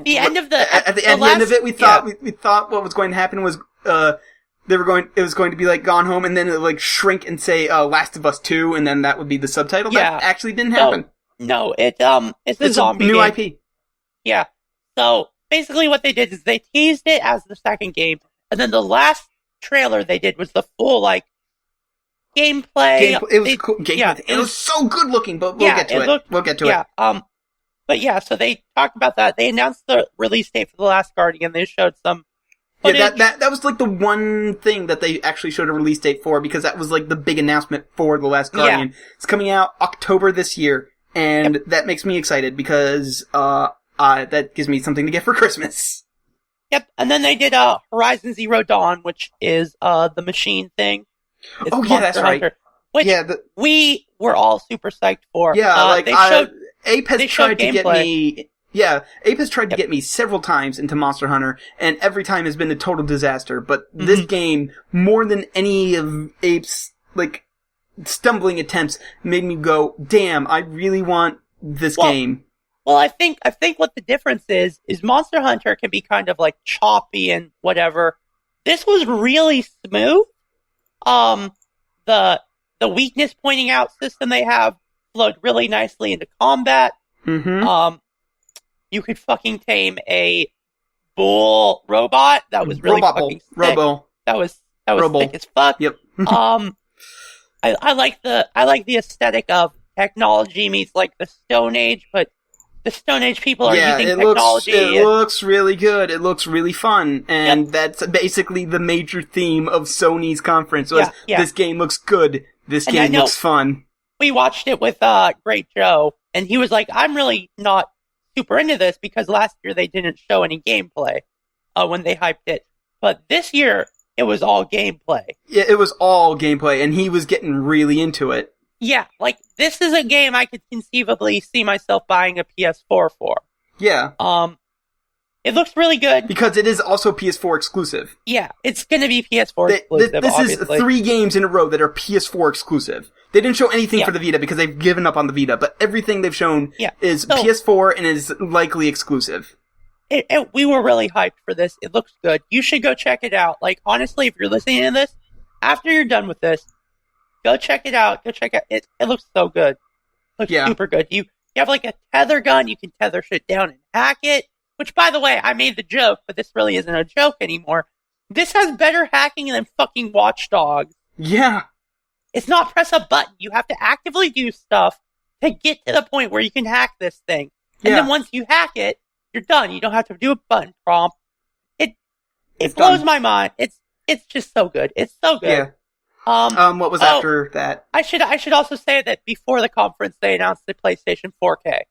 the end of the at the end of it, we thought what was going to happen was it was going to be like Gone Home, and then it would like shrink and say Last of Us 2, and then that would be the subtitle. Yeah. That actually didn't happen. No, it's a zombie new game. IP. Yeah. So basically what they did is they teased it as the second game, and then the last trailer they did was the full gameplay. It was cool. It was so good looking, but we'll get to it. We'll get to it. But yeah, so they talked about that. They announced the release date for The Last Guardian. They showed some footage. Yeah, that was like the one thing that they actually showed a release date for, because that was like the big announcement for The Last Guardian. Yeah. It's coming out October this year, and that makes me excited because that gives me something to get for Christmas. Yep, and then they did Horizon Zero Dawn, which is the machine thing. It's that's Hunter, right. Which we were all super psyched for. Yeah, Ape has tried to get me. Yeah, Ape has tried to get me several times into Monster Hunter, and every time has been a total disaster. But this game, more than any of Ape's stumbling attempts, made me go, "Damn, I really want this game." Well, I think what the difference is Monster Hunter can be kind of like choppy and whatever. This was really smooth. The weakness pointing out system they have flowed really nicely into combat. Mm-hmm. You could fucking tame a bull robot that was really fucking sick. Robo. That was sick as fuck. Yep. I like the aesthetic of technology meets like the Stone Age, but the Stone Age people are using technology. It looks really good. It looks really fun. And that's basically the major theme of Sony's conference was, this game looks good. This game looks fun. We watched it with Great Joe, and he was like, I'm really not super into this because last year they didn't show any gameplay when they hyped it. But this year, it was all gameplay. Yeah, it was all gameplay, and he was getting really into it. Yeah, this is a game I could conceivably see myself buying a PS4 for. Yeah. It looks really good. Because it is also PS4 exclusive. Yeah, it's gonna be PS4 exclusive, This obviously. is 3 games in a row that are PS4 exclusive. They didn't show anything for the Vita because they've given up on the Vita, but everything they've shown is PS4 and is likely exclusive. We were really hyped for this. It looks good. You should go check it out. Honestly, if you're listening to this, after you're done with this, go check it out. Go check it. It looks so good. It looks super good. You have a tether gun. You can tether shit down and hack it. Which, by the way, I made the joke, but this really isn't a joke anymore. This has better hacking than fucking Watch Dogs. Yeah. It's not press a button. You have to actively do stuff to get to the point where you can hack this thing. And then once you hack it, you're done. You don't have to do a button prompt. It blows my mind. It's just so good. It's so good. Yeah. What was after that? I should also say that before the conference, they announced the PlayStation 4K.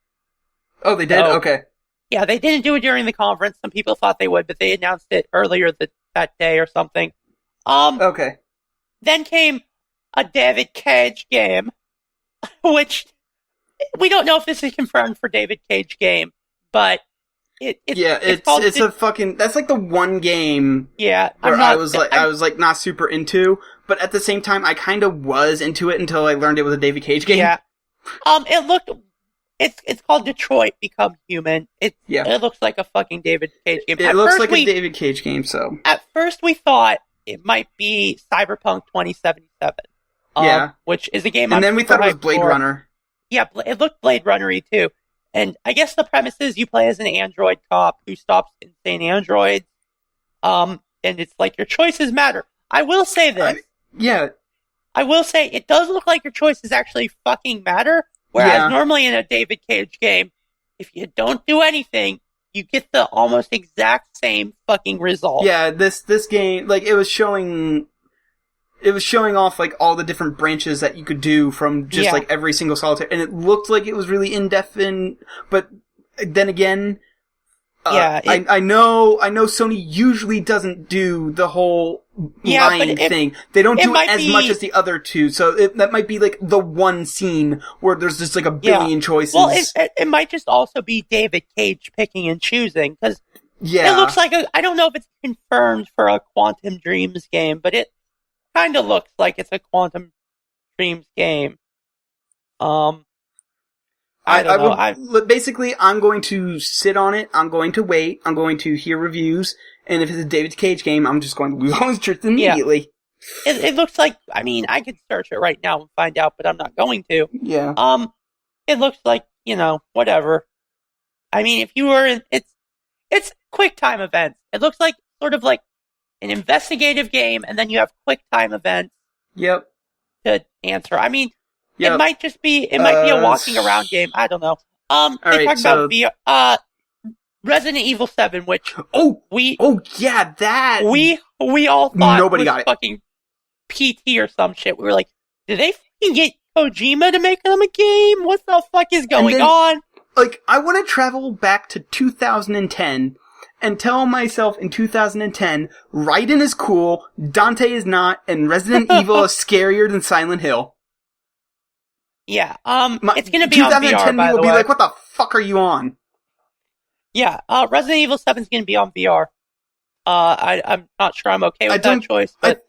Oh, they did? Okay. Yeah, they didn't do it during the conference. Some people thought they would, but they announced it earlier that day or something. Okay. Then came a David Cage game, which we don't know if this is confirmed for David Cage game, but it's a fucking, that's the one game where I was not super into, but at the same time I kind of was into it until I learned it was a David Cage game. Yeah. It's called Detroit Become Human. It looks like a fucking David Cage game. It looks like a David Cage game, so. At first we thought it might be Cyberpunk 2077. Which is a game And then we thought it was Blade Runner. Yeah, it looked Blade Runner-y too. And I guess the premise is you play as an android cop who stops insane androids. And it's your choices matter. I will say this. I will say it does look like your choices actually fucking matter. Whereas normally in a David Cage game, if you don't do anything, you get the almost exact same fucking result. Yeah, this game, it was showing it was showing off like all the different branches that you could do from just like every single solitaire, and it looked like it was really in-depth. But then again, I know Sony usually doesn't do the whole line thing. They don't do it as much as the other two, so that might be like the one scene where there's just like a billion choices. Well, it might just also be David Cage picking and choosing, because it looks like I don't know if it's confirmed for a Quantum Dreams game, but it kind of looks like it's a Quantum Dreams game. I don't know. Basically, I'm going to sit on it. I'm going to wait. I'm going to hear reviews. And if it's a David Cage game, I'm just going to lose all interest immediately. Yeah. It looks like, I mean, I could search it right now and find out, but I'm not going to. Yeah. It looks like, whatever. I mean, if you were in, it's quick time events. It looks like sort of like an investigative game, and then you have quick time events. Yep. To answer. I mean, it might just be, a walking around game. I don't know. They talked about VR, Resident Evil 7, which we all thought nobody was got it. Fucking PT or some shit. We were like, did they fucking get Kojima to make them a game? What the fuck is going on? Like, I want to travel back to 2010 and tell myself in 2010, Raiden is cool, Dante is not, and Resident Evil is scarier than Silent Hill. Yeah, it's gonna be on VR, by the way. 2010 will be like, what the fuck are you on? Yeah, Resident Evil 7 is gonna be on VR. I'm not sure I'm okay with that choice, but...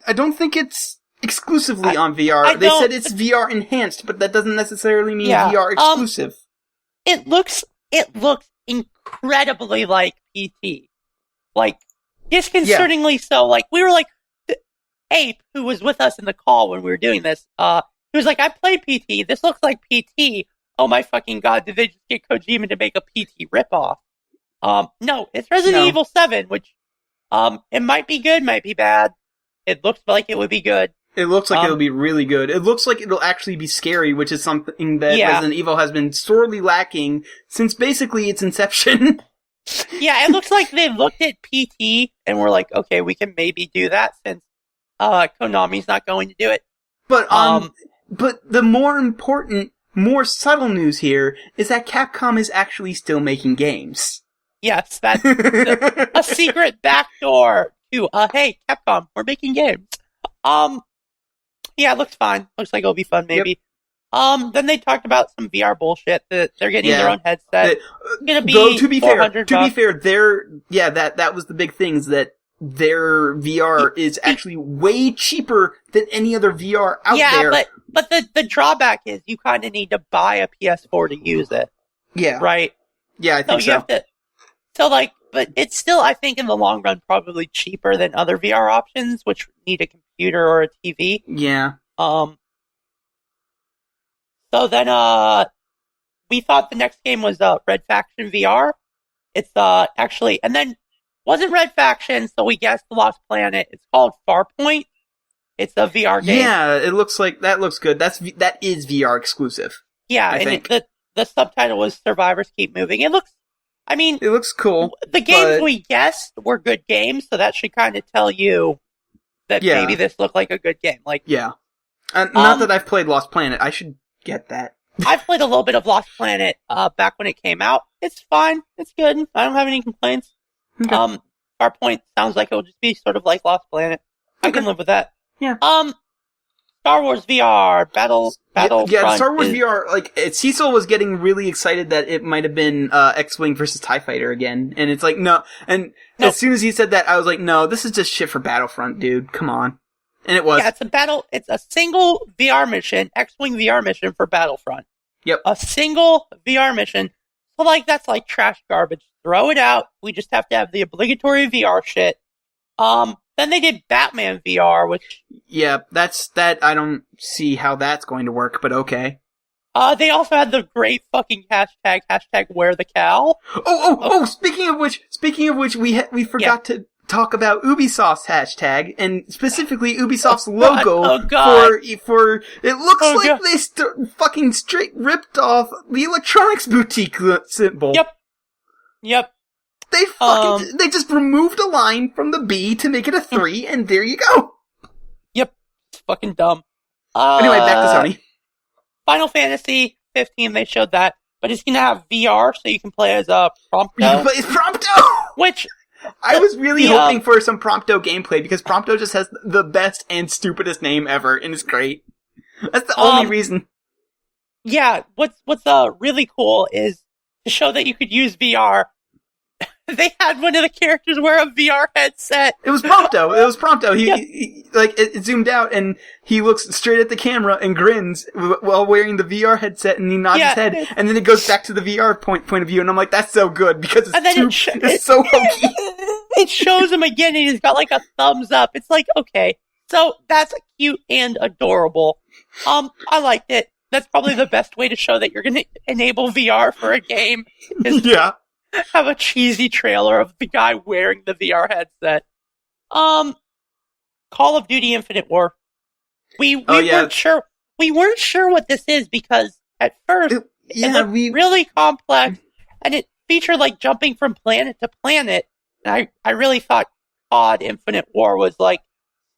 I don't think it's exclusively on VR. They said it's VR enhanced, but that doesn't necessarily mean VR exclusive. It looks incredibly like PT. Like, disconcertingly so. Like, we were like, Ape, who was with us in the call when we were doing this, he was like, I played PT. This looks like PT. Oh my fucking god, did they just get Kojima to make a PT ripoff? No, it's Resident Evil 7, which, it might be good, might be bad. It looks like it would be good. It looks like it'll be really good. It looks like it'll actually be scary, which is something that Resident Evil has been sorely lacking since basically its inception. Yeah, it looks like they looked at PT and were like, okay, we can maybe do that since Konami's not going to do it. But the more important, more subtle news here is that Capcom is actually still making games. Yes, that's a secret backdoor to, hey, Capcom, we're making games. Yeah, it looks fine. Looks like it'll be fun, maybe. Yep. Then they talked about some VR bullshit that they're getting their own headset. It's gonna be to be fair, that was the big thing, is that their VR is actually way cheaper than any other VR out there. Yeah, but the drawback is you kind of need to buy a PS4 to use it. Yeah. Right? Yeah, I think so. But it's still, I think, in the long run, probably cheaper than other VR options, which need a computer or a TV. Yeah. So then, we thought the next game was, Red Faction VR. It's, actually, and then, wasn't Red Faction, so we guessed The Lost Planet. It's called Farpoint. It's a VR game. Yeah, it looks like, that looks good. That is VR exclusive. Yeah, I think. The subtitle was Survivors Keep Moving. It looks cool. The games we guessed were good games, so that should kind of tell you that maybe this looked like a good game. Like, not that I've played Lost Planet. I should get that. I've played a little bit of Lost Planet back when it came out. It's fine. It's good. I don't have any complaints. Okay. Farpoint sounds like it will just be sort of like Lost Planet. I can live with that. Yeah. Star Wars VR, Battle. Yeah, Star Wars VR, like, Cecil was getting really excited that it might have been, X-Wing versus TIE Fighter again, and it's like, no, and as soon as he said that, I was like, no, this is just shit for Battlefront, dude, come on. And it was. Yeah, it's a single VR mission, X-Wing VR mission for Battlefront. Yep. A single VR mission, so like, that's like trash garbage. Throw it out, we just have to have the obligatory VR shit. Then they did Batman VR, which... Yeah, that I don't see how that's going to work, but okay. They also had the great fucking hashtag wear the cow. Speaking of which, we forgot to talk about Ubisoft's hashtag, and specifically Ubisoft's logo for it looks like they fucking straight ripped off the electronics boutique symbol. Yep. They just removed a line from the B to make it a 3, and there you go. Yep. fucking dumb. Anyway, back to Sony. Final Fantasy 15, they showed that, but it's going to have VR, so you can play as Prompto. You can play as Prompto! Which... I was really hoping for some Prompto gameplay, because Prompto just has the best and stupidest name ever, and it's great. That's the only reason. Yeah, what's really cool is to show that you could use VR. They had one of the characters wear a VR headset. It was Prompto. He it zoomed out and he looks straight at the camera and grins while wearing the VR headset, and he nods his head, and then it goes back to the VR point of view, and I'm like, that's so good because it's so hokey. It shows him again, and he's got like a thumbs up. It's like, okay, so that's cute and adorable. I liked it. That's probably the best way to show that you're going to enable VR for a game. Have a cheesy trailer of the guy wearing the VR headset. Call of Duty Infinite War. We weren't sure. We weren't sure what this is because at first it looked really complex, and it featured like jumping from planet to planet. And I really thought COD Infinite War was like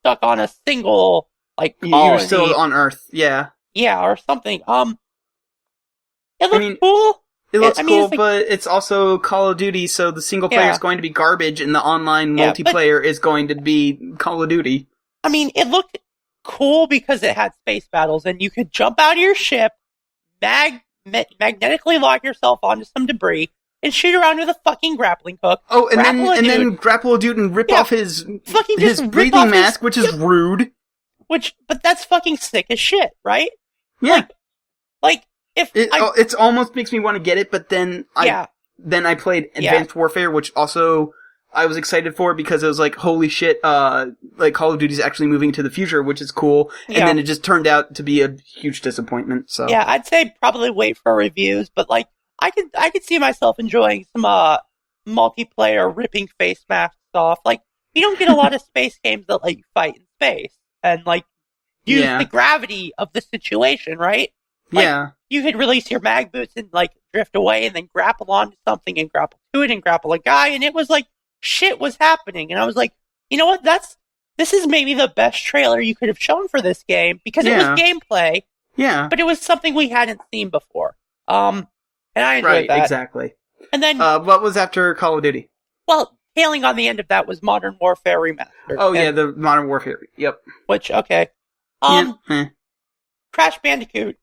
stuck on a single like colony. You're still on Earth, yeah, or something. It looked cool. It looks cool, but it's also Call of Duty, so the single player is going to be garbage, and the online multiplayer is going to be Call of Duty. I mean, it looked cool because it had space battles, and you could jump out of your ship, magnetically lock yourself onto some debris, and shoot around with a fucking grappling hook. Oh, and then grapple a dude and rip off his breathing mask, which is rude. But that's fucking sick as shit, right? Yeah. It almost makes me want to get it, but then I played Advanced Warfare, which also I was excited for because it was like, holy shit, like Call of Duty's actually moving to the future, which is cool. And then it just turned out to be a huge disappointment. So yeah, I'd say probably wait for reviews, but like I could see myself enjoying some multiplayer ripping face masks off. Like, you don't get a lot of space games that let you fight in space and like use the gravity of the situation, right? Like, you could release your mag boots and like drift away and then grapple onto something and grapple to it and grapple a guy, and it was like shit was happening, and I was like, you know what? This is maybe the best trailer you could have shown for this game because it was gameplay. Yeah, but it was something we hadn't seen before. And I enjoyed that. Exactly. And then what was after Call of Duty? Well, tailing on the end of that was Modern Warfare Remastered. Oh yeah, the Modern Warfare. Yep. Which Crash Bandicoot.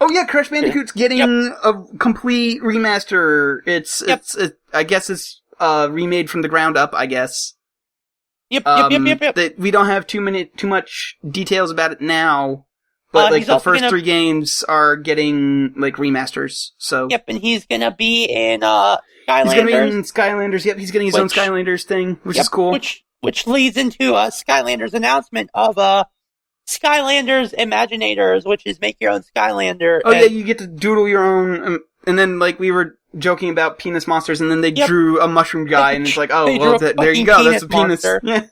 Oh yeah, Crash Bandicoot's getting a complete remaster. It's I guess it's remade from the ground up, I guess. Yep. We don't have too much details about it now, but like the first 3 games are getting like remasters. So and he's gonna be in Skylanders. He's gonna be in Skylanders. Yep, he's getting his own Skylanders thing, which is cool. Which leads into a Skylanders announcement of Skylanders Imaginators, which is make your own Skylander. Oh yeah, you get to doodle your own, and then like we were joking about penis monsters, and then they drew a mushroom guy, and it's like, oh well, there you go, that's a penis. Yeah.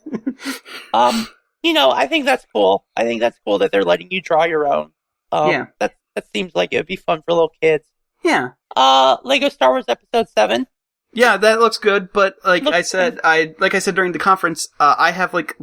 I think that's cool. I think that's cool that they're letting you draw your own. That seems like it would be fun for little kids. Yeah. Lego Star Wars Episode 7. Yeah, that looks good, but like I said during the conference, I have like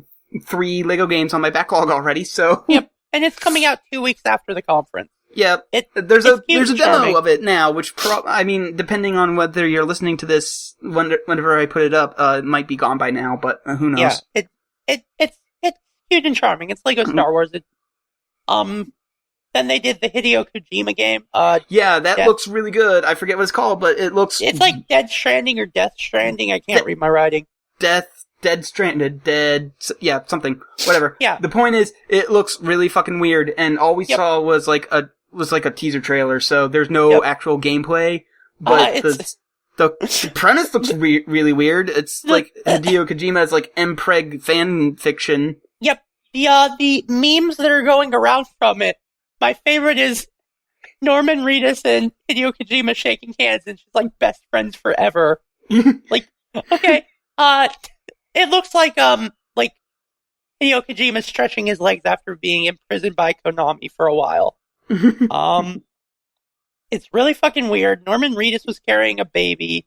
3 Lego games on my backlog already, so... Yep, and it's coming out 2 weeks after the conference. Yeah, there's a demo of it now, which depending on whether you're listening to this whenever I put it up, it might be gone by now, but who knows? Yeah, it's cute and charming. It's Lego Star Wars. Then they did the Hideo Kojima game. That looks really good. I forget what it's called, but it looks... It's like Dead Stranding or Death Stranding. I can't read my writing. Dead Stranded, something, whatever. Yeah. The point is, it looks really fucking weird, and all we saw was like a teaser trailer, so there's no actual gameplay, but the premise looks really weird. It's like Hideo Kojima's like mpreg fan fiction. Yep. The memes that are going around from it, my favorite is Norman Reedus and Hideo Kojima shaking hands, and she's like best friends forever. Like, okay, it looks like Hideo Kojima stretching his legs after being imprisoned by Konami for a while. It's really fucking weird. Norman Reedus was carrying a baby.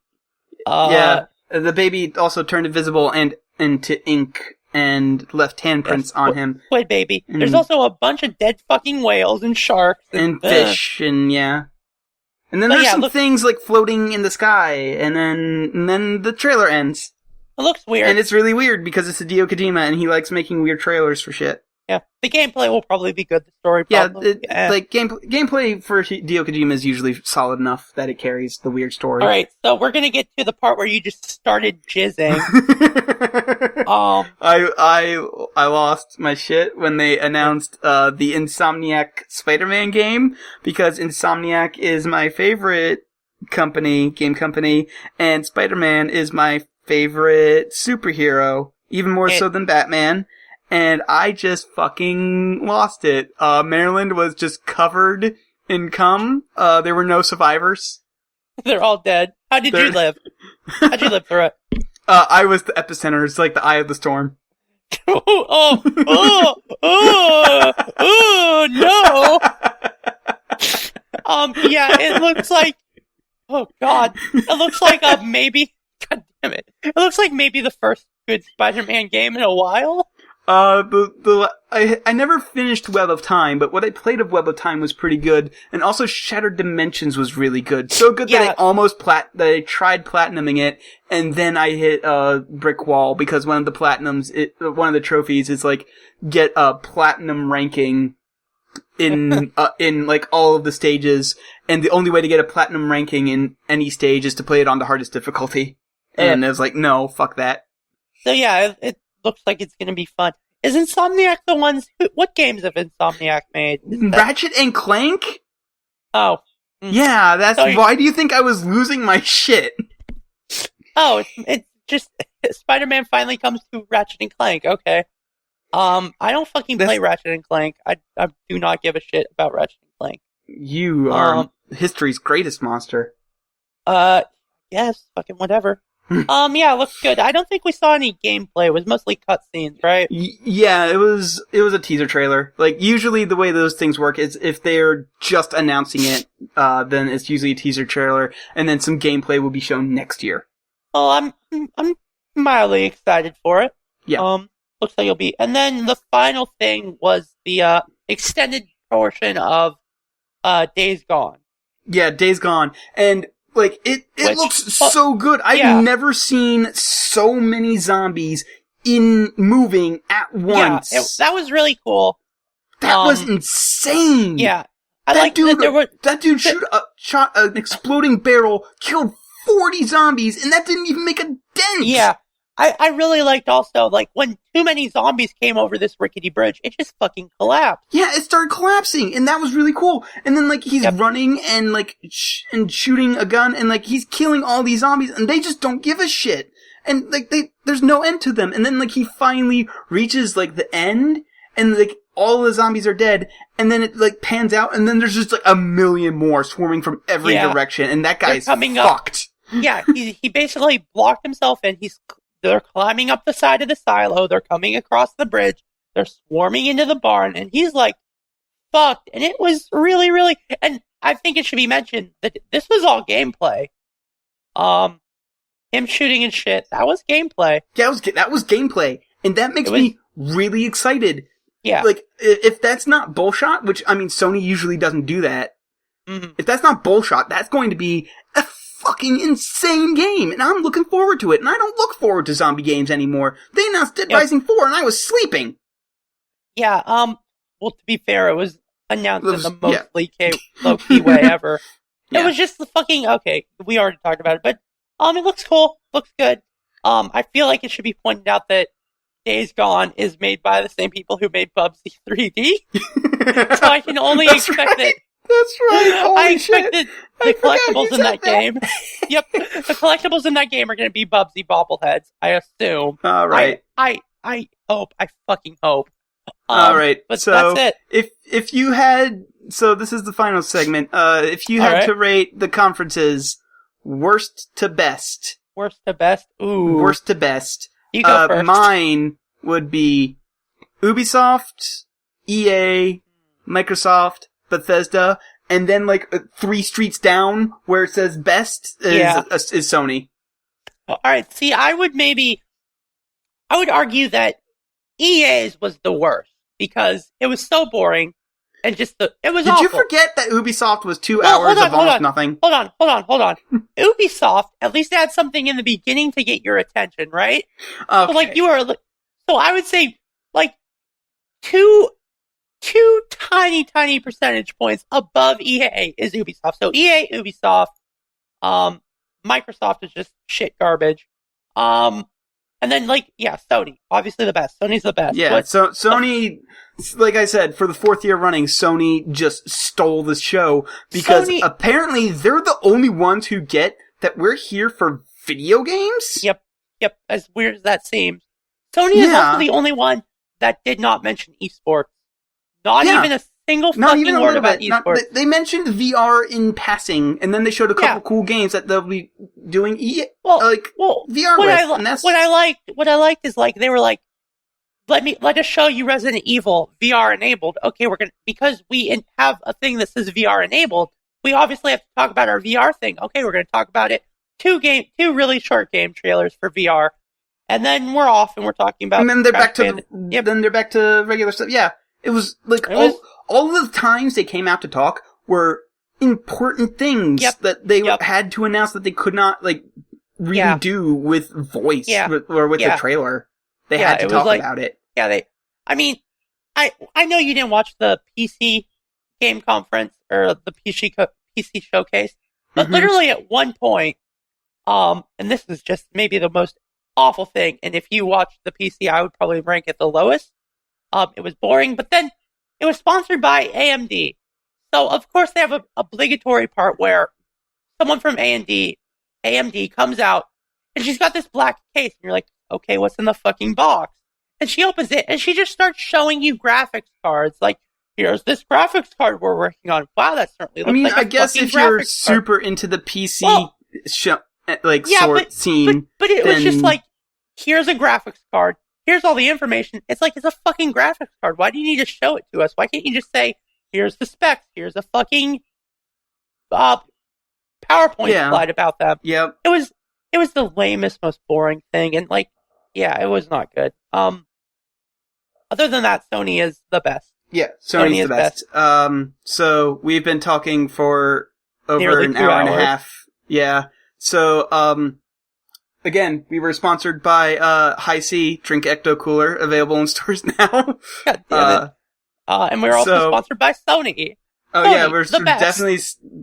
The baby also turned invisible and into ink and left handprints on him. Squid baby. There's also a bunch of dead fucking whales and sharks. And fish, and yeah. And then there's some things like floating in the sky, and then the trailer ends. It looks weird. And it's really weird because it's Hideo Kojima and he likes making weird trailers for shit. Yeah, the gameplay will probably be good. The story probably. Like gameplay for Hideo Kojima is usually solid enough that it carries the weird story. Alright, so we're gonna get to the part where you just started jizzing. I lost my shit when they announced the Insomniac Spider-Man game, because Insomniac is my favorite game company, and Spider-Man is my favorite superhero, even more so than Batman. And I just fucking lost it. Maryland was just covered in cum. There were no survivors. They're all dead. How did you live? How'd you live through it? I was the epicenter. It's like the eye of the storm. No! Yeah, it looks like, oh god. It looks like maybe, god damn it. It looks like maybe the first good Spider-Man game in a while. I never finished Web of Time, but what I played of Web of Time was pretty good, and also Shattered Dimensions was really good. So good that I tried platinuming it, and then I hit a brick wall, because one of the trophies is like, get a platinum ranking in like all of the stages, and the only way to get a platinum ranking in any stage is to play it on the hardest difficulty. And I was like, no, fuck that. So yeah, it looks like it's gonna be fun. Is Insomniac the ones what games have Insomniac made? Ratchet and Clank? Oh. Yeah, why do you think I was losing my shit? Oh, it's just Spider-Man finally comes to Ratchet and Clank, okay. I don't fucking play Ratchet and Clank. I do not give a shit about Ratchet and Clank. You are history's greatest monster. Yes, fucking whatever. Yeah, it looks good. I don't think we saw any gameplay. It was mostly cutscenes, right? Yeah, it was a teaser trailer. Like, usually the way those things work is if they're just announcing it, then it's usually a teaser trailer, and then some gameplay will be shown next year. Oh, I'm mildly excited for it. Yeah. Looks like it'll be. And then the final thing was the extended portion of Days Gone. Yeah, Days Gone. And like, it looks so good. I've never seen so many zombies moving at once. Yeah, that was really cool. That was insane. Yeah. That dude shot an exploding barrel, killed 40 zombies, and that didn't even make a dent. Yeah. I really liked also, like, when too many zombies came over this rickety bridge, it just fucking collapsed. Yeah, it started collapsing, and that was really cool. And then, like, he's running and, like, and shooting a gun, and, like, he's killing all these zombies, and they just don't give a shit. And, like, there's no end to them. And then, like, he finally reaches, like, the end, and, like, all the zombies are dead, and then it, like, pans out, and then there's just, like, a million more swarming from every direction, and that guy's fucked. Yeah, he basically blocked himself in. They're climbing up the side of the silo. They're coming across the bridge. They're swarming into the barn. And he's like, fucked. And it was really, really... And I think it should be mentioned that this was all gameplay. Him shooting and shit, that was gameplay. Yeah, that was gameplay. And that makes me really excited. Yeah. Like, if that's not bullshot, which, I mean, Sony usually doesn't do that. Mm-hmm. If that's not bullshot, that's going to be a fucking insane game, and I'm looking forward to it, and I don't look forward to zombie games anymore. They announced Dead Rising 4, and I was sleeping. Yeah, well, to be fair, it was announced in the most low-key way ever. It was just the fucking, okay, we already talked about it, but, it looks cool, looks good. I feel like it should be pointed out that Days Gone is made by the same people who made Bubsy 3D, so I can only expect that. That's right. Holy I expected the collectibles in that game. Yep, the collectibles in that game are going to be Bubsy bobbleheads. I assume. All right. I hope. I fucking hope. All right. But so that's it. If you had, so this is the final segment. If you had to rate the conferences worst to best. Worst to best. Ooh. Worst to best. You go first. Mine would be Ubisoft, EA, Microsoft, Bethesda, and then like 3 streets down where it says best is Sony. Alright, see, I would argue that EA's was the worst because it was so boring and just it was Did awful. you forget that Ubisoft was 2 hours of almost nothing? Hold on. Ubisoft at least had something in the beginning to get your attention, right? Okay. So I would say like two tiny percentage points above EA is Ubisoft. So EA, Ubisoft, Microsoft is just shit garbage. And then, Sony. Obviously the best. Sony's the best. Yeah, so Sony, like I said, for the 4th year running, Sony just stole the show because apparently they're the only ones who get that we're here for video games? Yep. As weird as that seems. Sony is also the only one that did not mention esports. Not even a single fucking word about esports. They mentioned VR in passing, and then they showed a couple cool games that they'll be doing VR with. What I liked is they were like, let us show you Resident Evil VR enabled. Okay, because we have a thing that says VR enabled, we obviously have to talk about our VR thing. Okay, we're going to talk about it. Two really short game trailers for VR, and then we're off and we're talking about. And then they're back to regular stuff. Yeah. It was all the times they came out to talk were important things that they had to announce that they could not really do with voice or with the trailer. They had to talk about it. Yeah, I know you didn't watch the PC game conference or the PC showcase, but literally at one point, and this is just maybe the most awful thing, and if you watched the PC, I would probably rank it the lowest. It was boring, but then it was sponsored by AMD. So, of course, they have an obligatory part where someone from AMD comes out, and she's got this black case, and you're like, okay, what's in the fucking box? And she opens it, and she just starts showing you graphics cards. Like, here's this graphics card we're working on. Wow, that certainly looks like a I guess if you're super into the PC scene. But it was just like, here's a graphics card. Here's all the information. It's like, it's a fucking graphics card. Why do you need to show it to us? Why can't you just say, here's the specs, here's a fucking PowerPoint slide about them? Yep. It was the lamest, most boring thing, and it was not good. Other than that, Sony is the best. Yeah, Sony's the best. So we've been talking for over nearly an 2 hour hours. and a half. Yeah. So, again, we were sponsored by High C Drink Ecto Cooler, available in stores now. God damn it. And we're also sponsored by Sony. Sony, we're definitely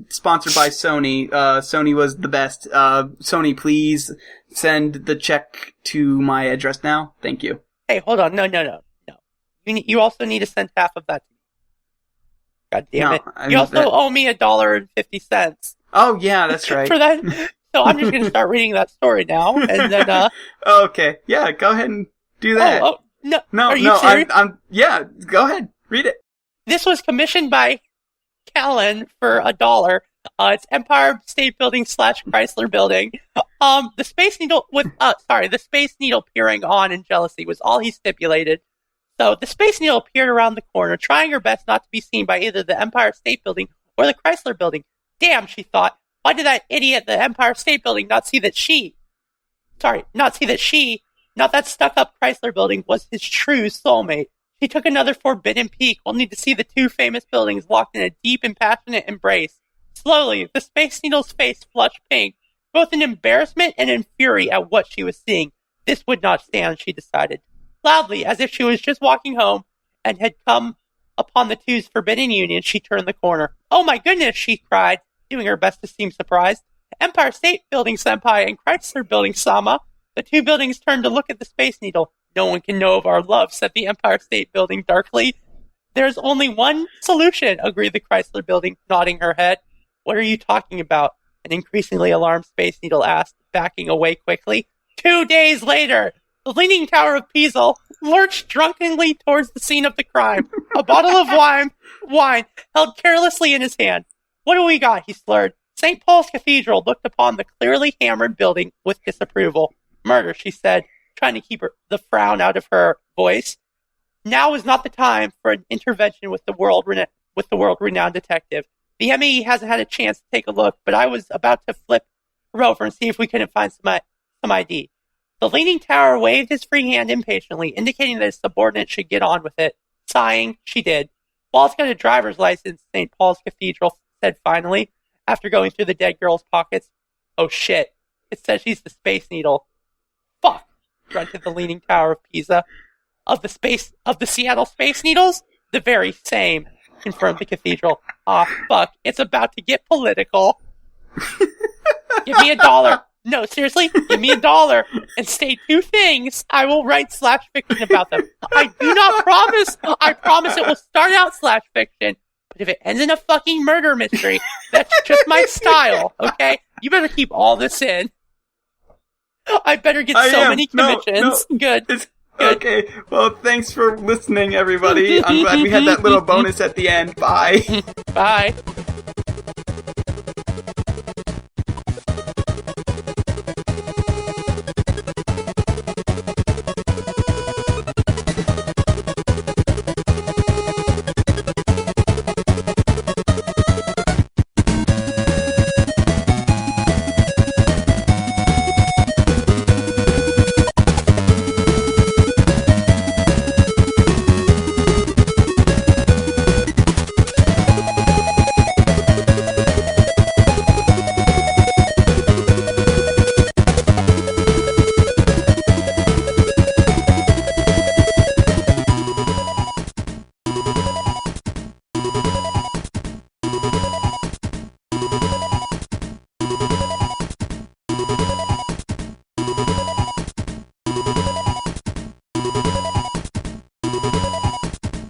sponsored by Sony. Sony was the best. Sony, please send the check to my address now. Thank you. Hey, hold on. No. You also need to send half of that to me. God damn it. You also owe me $1.50. Oh, yeah, that's right. For that. So I'm just going to start reading that story now, and then, Okay. Yeah, go ahead and do that. No. No, Are you serious? Yeah, go ahead. Read it. This was commissioned by Callan for $1. It's Empire State Building / Chrysler Building. The Space Needle peering on in jealousy was all he stipulated. So the Space Needle appeared around the corner, trying her best not to be seen by either the Empire State Building or the Chrysler Building. Damn, she thought. Why did that idiot at the Empire State Building not that stuck-up Chrysler Building was his true soulmate? She took another forbidden peek, only to see the two famous buildings locked in a deep and passionate embrace. Slowly, the Space Needle's face flushed pink, both in embarrassment and in fury at what she was seeing. This would not stand, she decided. Loudly, as if she was just walking home and had come upon the two's forbidden union, she turned the corner. Oh my goodness, she cried, doing her best to seem surprised. Empire State Building Senpai and Chrysler Building Sama. The two buildings turned to look at the Space Needle. No one can know of our love, said the Empire State Building darkly. There's only one solution, agreed the Chrysler Building, nodding her head. What are you talking about? An increasingly alarmed Space Needle asked, backing away quickly. 2 days later, the Leaning Tower of Pisa lurched drunkenly towards the scene of the crime. A bottle of wine held carelessly in his hand. What do we got? He slurred. St. Paul's Cathedral looked upon the clearly hammered building with disapproval. Murder, she said, trying to keep the frown out of her voice. Now is not the time for an intervention with the world-renowned detective. The ME hasn't had a chance to take a look, but I was about to flip her over and see if we couldn't find some ID. The Leaning Tower waved his free hand impatiently, indicating that his subordinate should get on with it. Sighing, she did. Walt's got a driver's license, St. Paul's Cathedral said finally, after going through the dead girl's pockets. Oh shit. It says she's the Space Needle. Fuck, grunted the Leaning Tower of Pisa. Of the Seattle Space Needles? The very same, confirmed the cathedral. Ah, fuck, it's about to get political. Give me $1. No, seriously, give me $1 and say 2 things. I will write /fiction about them. I do not promise. I promise it will start out /fiction. But if it ends in a fucking murder mystery, that's just my style, okay? You better keep all this in. I better get many commissions. No. Good. Good. Okay, well, thanks for listening, everybody. I'm glad we had that little bonus at the end. Bye. Bye.